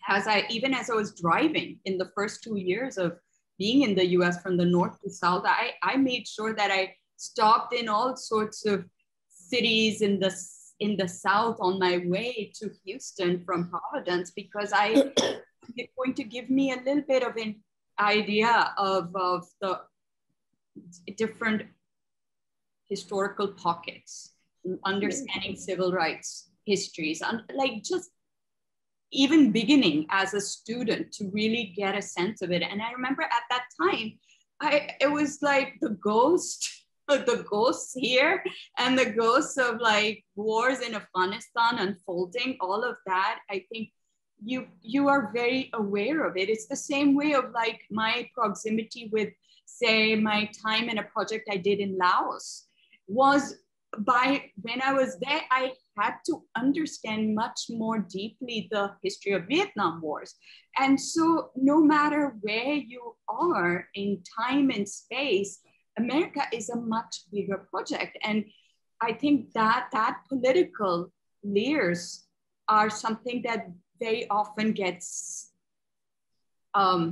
as I was driving in the first 2 years of being in the US from the north to south, I made sure that I stopped in all sorts of cities in the south on my way to Houston from Providence, because it's going to give me a little bit of an idea of the different historical pockets, understanding civil rights histories, and like just even beginning as a student to really get a sense of it. And I remember at that time, it was like the ghosts here and the ghosts of like wars in Afghanistan unfolding, all of that. I think you are very aware of it. It's the same way of like my proximity with, say, my time in a project I did in Laos was when I was there, I had to understand much more deeply the history of Vietnam Wars. And so no matter where you are in time and space, America is a much bigger project. And I think that political layers are something that very often gets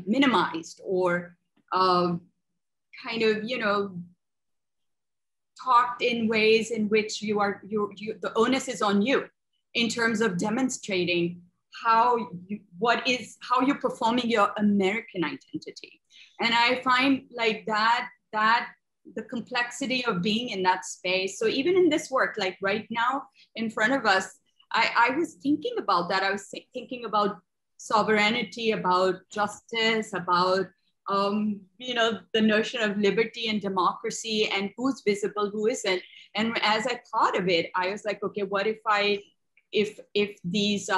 minimized or kind of, you know, talked in ways in which the onus is on you in terms of demonstrating how you're performing your American identity. And I find like that the complexity of being in that space. So even in this work, like right now in front of us, I was thinking about that. I was thinking about sovereignty, about justice, about you know, the notion of liberty and democracy and who's visible, who isn't. And as I thought of it, I was like, okay, what if these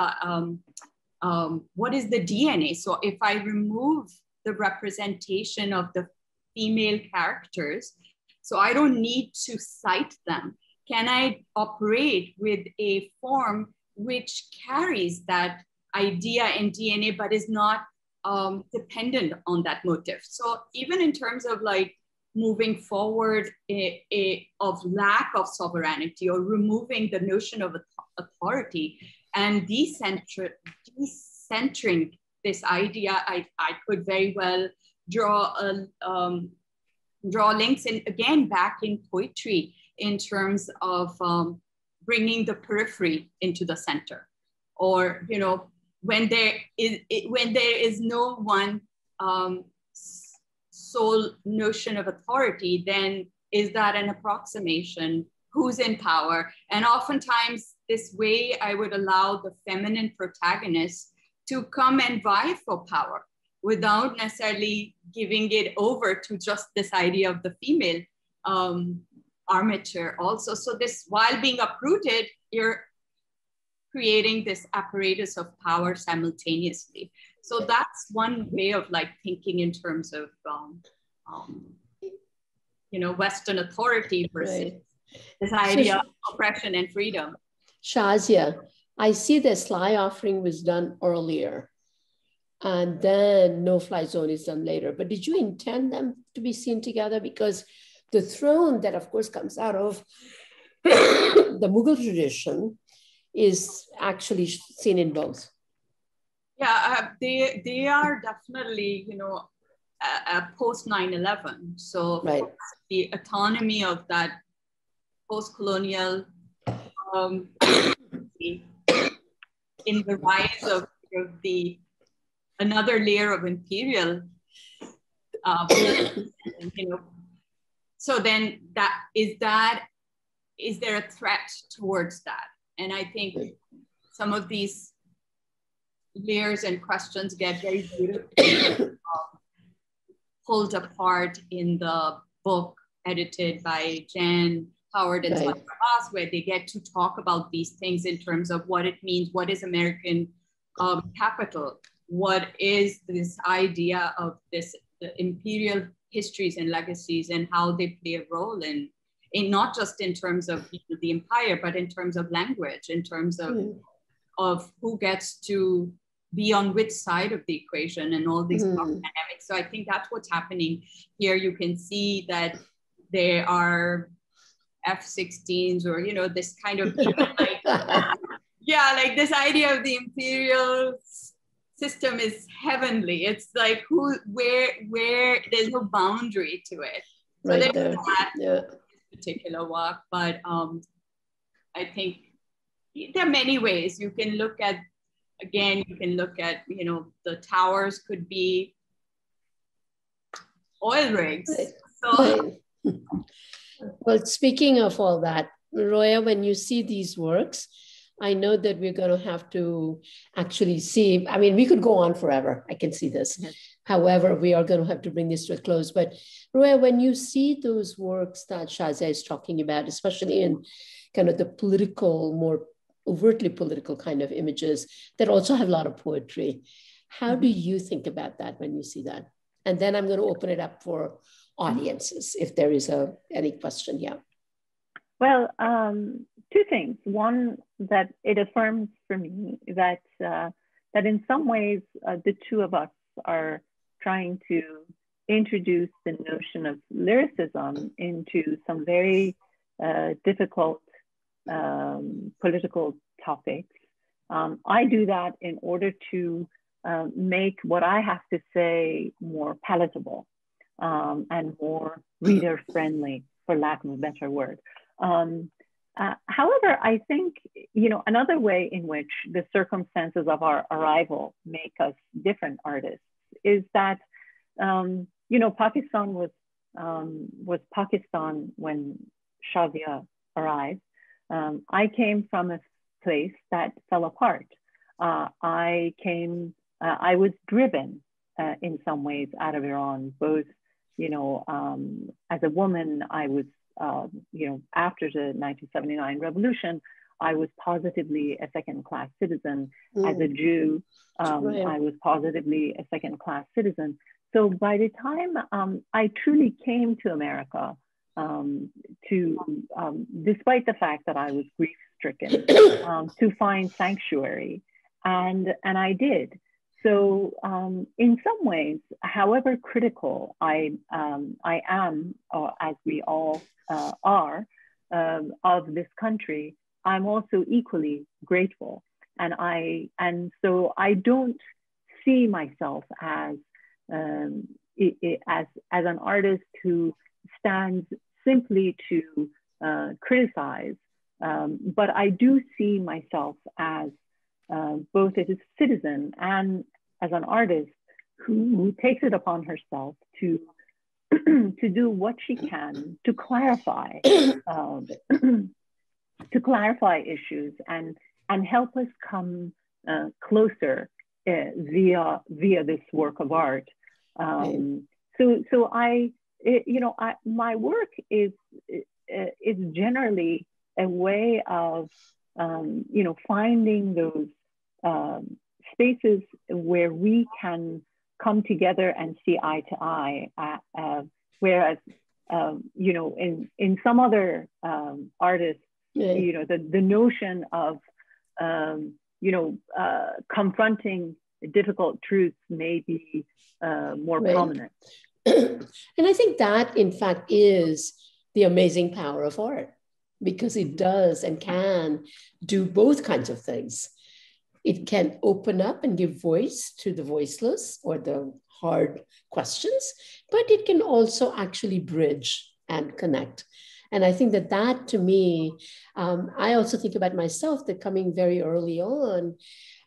what is the DNA? So if I remove the representation of the female characters, so I don't need to cite them, can I operate with a form which carries that idea and DNA, but is not dependent on that motive? So even in terms of like moving forward of lack of sovereignty or removing the notion of authority and decentering this idea, I could very well draw links in, again, back in poetry in terms of bringing the periphery into the center, or, you know, when there is no one sole notion of authority, then is that an approximation? Who's in power? And oftentimes this way I would allow the feminine protagonist to come and vie for power without necessarily giving it over to just this idea of the female armature also. So this, while being uprooted, you're creating this apparatus of power simultaneously. So that's one way of like thinking in terms of, you know, Western authority versus this idea of oppression and freedom. Shahzia, I see the Sly Offering was done earlier and then No Fly Zone is done later, but did you intend them to be seen together? Because the throne that of course comes out of the Mughal tradition is actually seen in both. Yeah, they are definitely, you know, post 9/11. So the autonomy of that post-colonial in the rise of the another layer of imperial, you know. So then is there a threat towards that? And I think some of these layers and questions get very beautifully pulled apart in the book edited by Jan Howard and Sandra Bass, where they get to talk about these things in terms of what it means, what is American capital, what is this idea of the imperial histories and legacies and how they play a role in not just in terms of the empire, but in terms of language, in terms of who gets to be on which side of the equation and all these dynamics. So I think that's what's happening here. You can see that there are F-16s or, you know, this kind of, like, yeah, like this idea of the imperial system is heavenly. It's like where there's no boundary to it. So right there's there. that particular work, but I think there are many ways you can look at. Again, you can look at, you know, the towers could be oil rigs. So. Well, speaking of all that, Roya, when you see these works, I know that we're going to have to actually see, I mean, we could go on forever. I can see this. Mm-hmm. However, we are going to have to bring this to a close. But Roya, when you see those works that Shahzia is talking about, especially in kind of the political, more overtly political kind of images that also have a lot of poetry, how do you think about that when you see that? And then I'm going to open it up for audiences if there is any question. Yeah. Well, two things. One, that it affirms for me that that in some ways the two of us are trying to introduce the notion of lyricism into some very difficult political topics I do that in order to make what I have to say more palatable and more reader friendly, for lack of a better word. However, I think, another way in which the circumstances of our arrival make us different artists is that, Pakistan was Pakistan when Shahzia arrived. I came from a place that fell apart. I was driven in some ways out of Iran, both, as a woman, I was, after the 1979 revolution, I was positively a second-class citizen. As a Jew, I was positively a second-class citizen. So by the time I truly came to America, despite the fact that I was grief-stricken, to find sanctuary, and I did. So in some ways, however critical I am, as we all are, of this country, I'm also equally grateful. And so I don't see myself as an artist who stands simply to criticize, but I do see myself as both as a citizen and as an artist who takes it upon herself to do what she can to clarify issues and help us come closer via this work of art. So my work is generally a way of finding those spaces where we can come together and see eye to eye, whereas in some other artists, the notion of confronting difficult truths may be more prominent. And I think that, in fact, is the amazing power of art, because it does and can do both kinds of things. It can open up and give voice to the voiceless or the hard questions, but it can also actually bridge and connect. And I think that to me, I also think about myself, that coming very early on,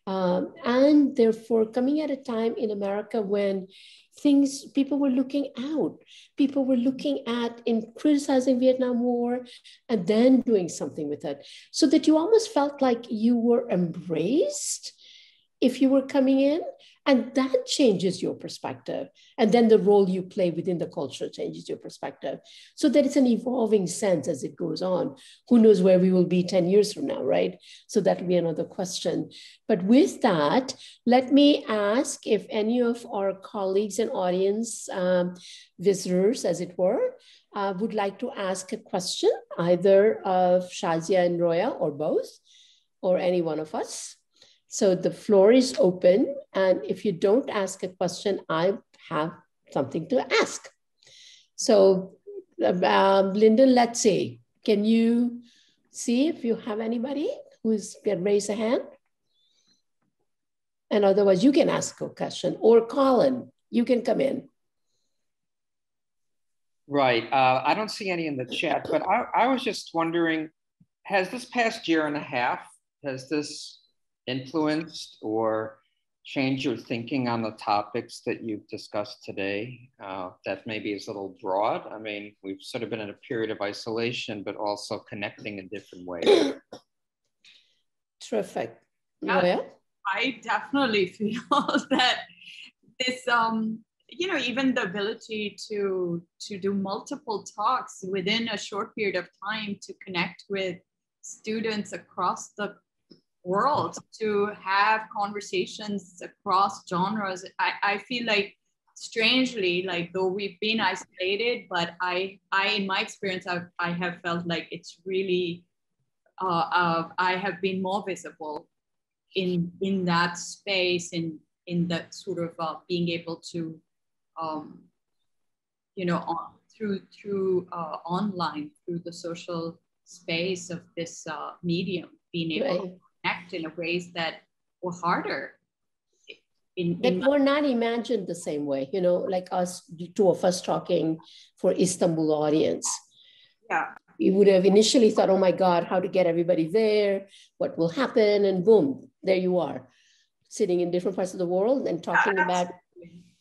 and therefore coming at a time in America when people were looking out. People were looking at in criticizing Vietnam War and then doing something with it, so that you almost felt like you were embraced if you were coming in, and that changes your perspective. And then the role you play within the culture changes your perspective, so that it's an evolving sense as it goes on. Who knows where we will be 10 years from now, right? So that will be another question. But with that, let me ask if any of our colleagues and audience visitors, as it were, would like to ask a question, either of Shahzia and Roya, or both, or any one of us. So the floor is open. And if you don't ask a question, I have something to ask. So Lyndon, let's see. Can you see if you have anybody who's can raise a hand? And otherwise you can ask a question, or Colin, you can come in. Right. I don't see any in the chat, but I was just wondering, has this past year and a half, has this influenced or changed your thinking on the topics that you've discussed today? That maybe is a little broad. I mean, we've sort of been in a period of isolation, but also connecting in different ways. Terrific. Yeah, I definitely feel that this, even the ability to do multiple talks within a short period of time, to connect with students across the world, to have conversations across genres. I feel like, strangely, like, though we've been isolated, but I in my experience, I have felt like it's really, I have been more visible in that space, in that sort of being able to, through online, through the social space of this medium, being able to connect connect in ways that were harder. That were not imagined the same way, you know, like us, the two of us talking for Istanbul audience. Yeah. You would have initially thought, oh my God, how to get everybody there, what will happen, and boom, there you are, sitting in different parts of the world and talking about,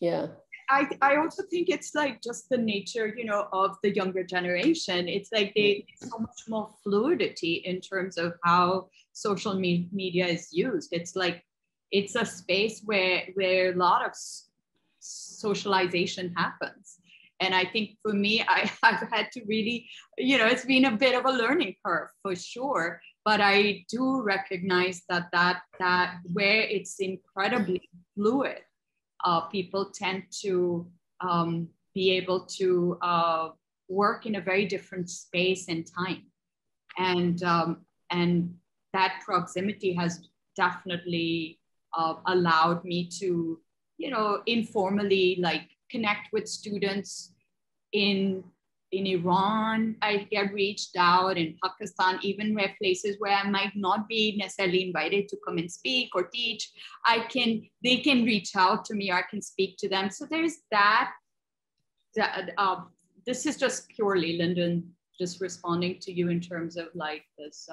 yeah. I also think it's like just the nature, you know, of the younger generation. It's like there's so much more fluidity in terms of how social media is used. It's like, it's a space where a lot of socialization happens. And I think for me, I've had to really, you know, it's been a bit of a learning curve for sure. But I do recognize that where it's incredibly fluid, people tend to be able to work in a very different space and time. And that proximity has definitely allowed me to, you know, informally like connect with students in Iran. I get reached out in Pakistan, even where places where I might not be necessarily invited to come and speak or teach. They can reach out to me, or I can speak to them. So there's that. This is just purely, Lyndon, just responding to you in terms of like this,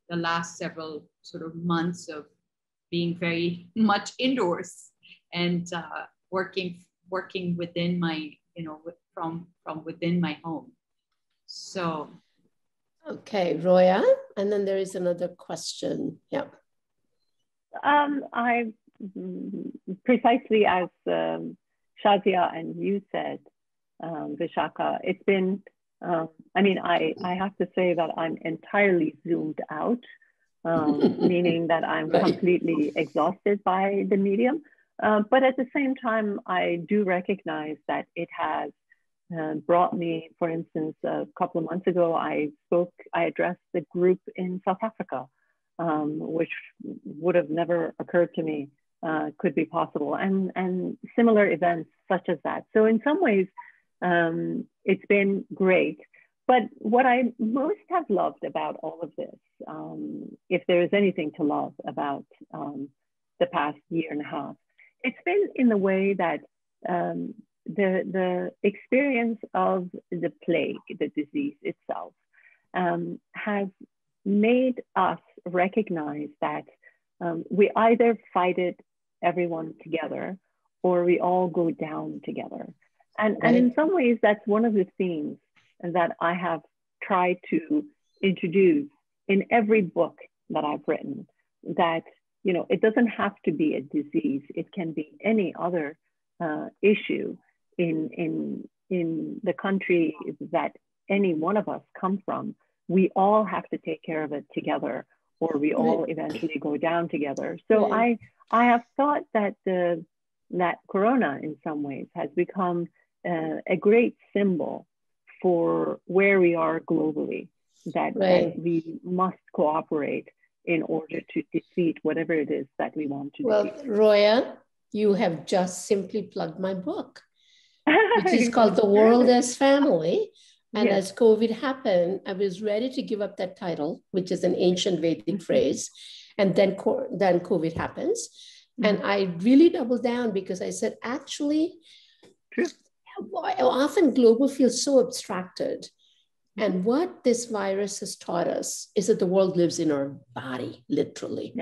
the last several sort of months of being very much indoors and working within my, you know, from within my home. So. Okay, Roya, and then there is another question. Yeah. I precisely as Shahzia and you said, Vishakha, it's been, I mean, I have to say that I'm entirely zoomed out, meaning that I'm completely exhausted by the medium. But at the same time, I do recognize that it has brought me, for instance, a couple of months ago, I addressed the group in South Africa, which would have never occurred to me could be possible, and similar events such as that. So in some ways, it's been great. But what I most have loved about all of this, if there is anything to love about the past year and a half, it's been in the way that the experience of the plague, the disease itself, has made us recognize that we either fight it, everyone together, or we all go down together. And in some ways, that's one of the themes that I have tried to introduce in every book that I've written, that, you know, it doesn't have to be a disease. It can be any other issue in the country that any one of us come from. We all have to take care of it together, or we all eventually go down together. So I have thought that that Corona in some ways has become a great symbol for where we are globally, that we must cooperate in order to defeat whatever it is that we want to defeat. Well, Roya, you have just simply plugged my book, which is called The World as Family. And as COVID happened, I was ready to give up that title, which is an ancient Vedic phrase. And then COVID happens. And I really doubled down because I said, actually, often global feels so abstracted. And what this virus has taught us is that the world lives in our body, literally.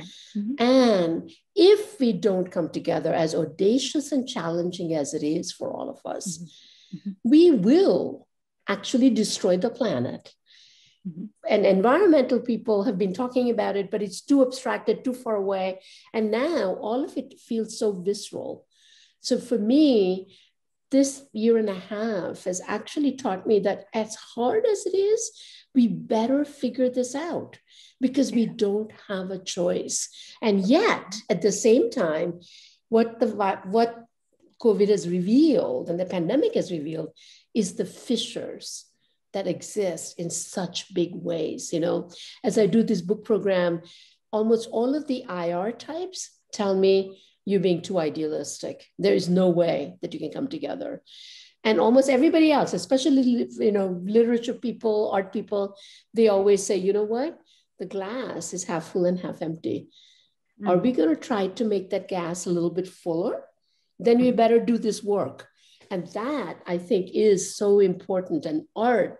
And if we don't come together, as audacious and challenging as it is for all of us, we will actually destroy the planet. And environmental people have been talking about it, but it's too abstracted, too far away. And now all of it feels so visceral. So for me, this year and a half has actually taught me that as hard as it is, we better figure this out because we don't have a choice. And yet, at the same time, what COVID has revealed and the pandemic has revealed is the fissures that exist in such big ways. You know, as I do this book program, almost all of the IR types tell me, you're being too idealistic. There is no way that you can come together. And almost everybody else, especially, you know, literature people, art people, they always say, you know what? the glass is half full and half empty. Are we going to try to make that glass a little bit fuller? Then we better do this work. And that, I think, is so important. And art,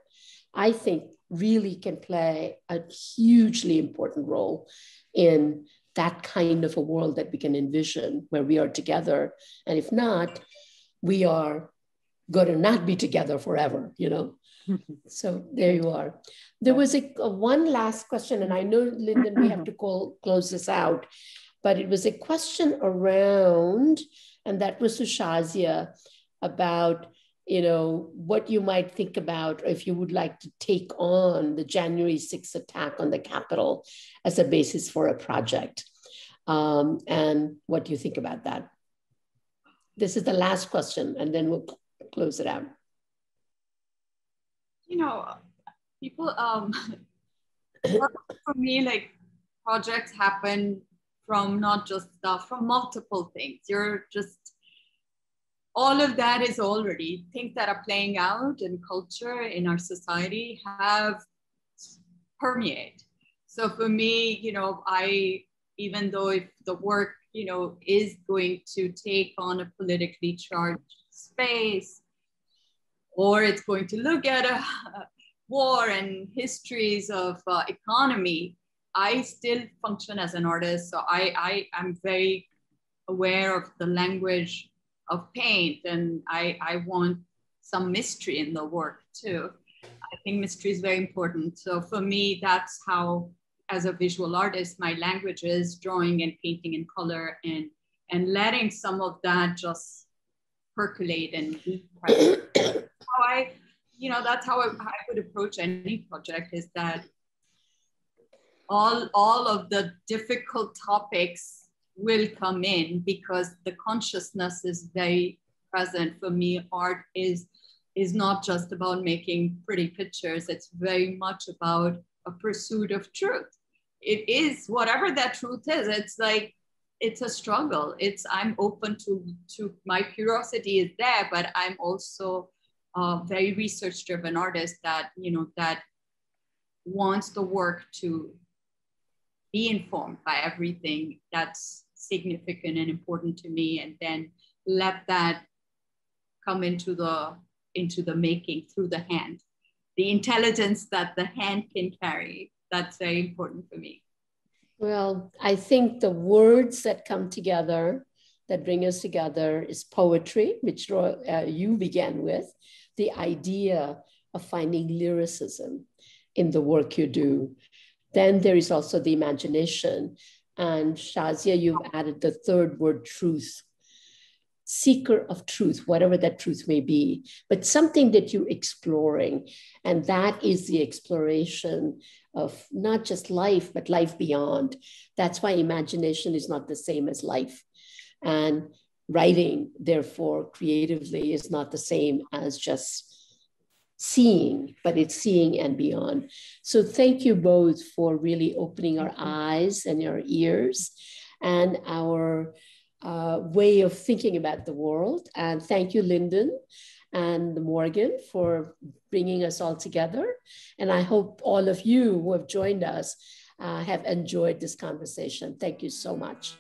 I think, really can play a hugely important role in that kind of a world that we can envision where we are together. And if not, we are going to not be together forever, you know? So there you are. There was a one last question, and I know, Lyndon, we have to close this out, but it was a question around, and that was to Shahzia, about, you know, what you might think about, or if you would like to take on the January 6th attack on the Capitol as a basis for a project. And what do you think about that? This is the last question, and then we'll close it out. You know, people, for me, like, projects happen from not just stuff, from multiple things. You're just, all of that is already things that are playing out in culture, in our society, have permeate. So for me, you know, even though if the work, you know, is going to take on a politically charged space, or it's going to look at a war and histories of economy, I still function as an artist. So I am very aware of the language of paint, and I want some mystery in the work too. I think mystery is very important. So for me, that's how, as a visual artist, my language is drawing and painting in color, and letting some of that just percolate and be present. That's how I would approach any project, is that all of the difficult topics will come in because the consciousness is very present. For me, art is not just about making pretty pictures. It's very much about a pursuit of truth. It is whatever that truth is. It's like, it's a struggle. I'm open to my curiosity is there, but I'm also a very research-driven artist that, you know, that wants the work to be informed by everything that's significant and important to me, and then let that come into the making through the hand. The intelligence that the hand can carry, that's very important for me. Well, I think the words that come together, that bring us together, is poetry, which you began with, the idea of finding lyricism in the work you do. Then there is also the imagination. And Shahzia, you've added the third word, truth. Seeker of truth, whatever that truth may be, but something that you're exploring. And that is the exploration of not just life, but life beyond. That's why imagination is not the same as life. And writing, therefore, creatively is not the same as just seeing, but it's seeing and beyond. So thank you both for really opening our eyes and our ears and our way of thinking about the world. And thank you, Lyndon and Morgan, for bringing us all together. And I hope all of you who have joined us have enjoyed this conversation. Thank you so much.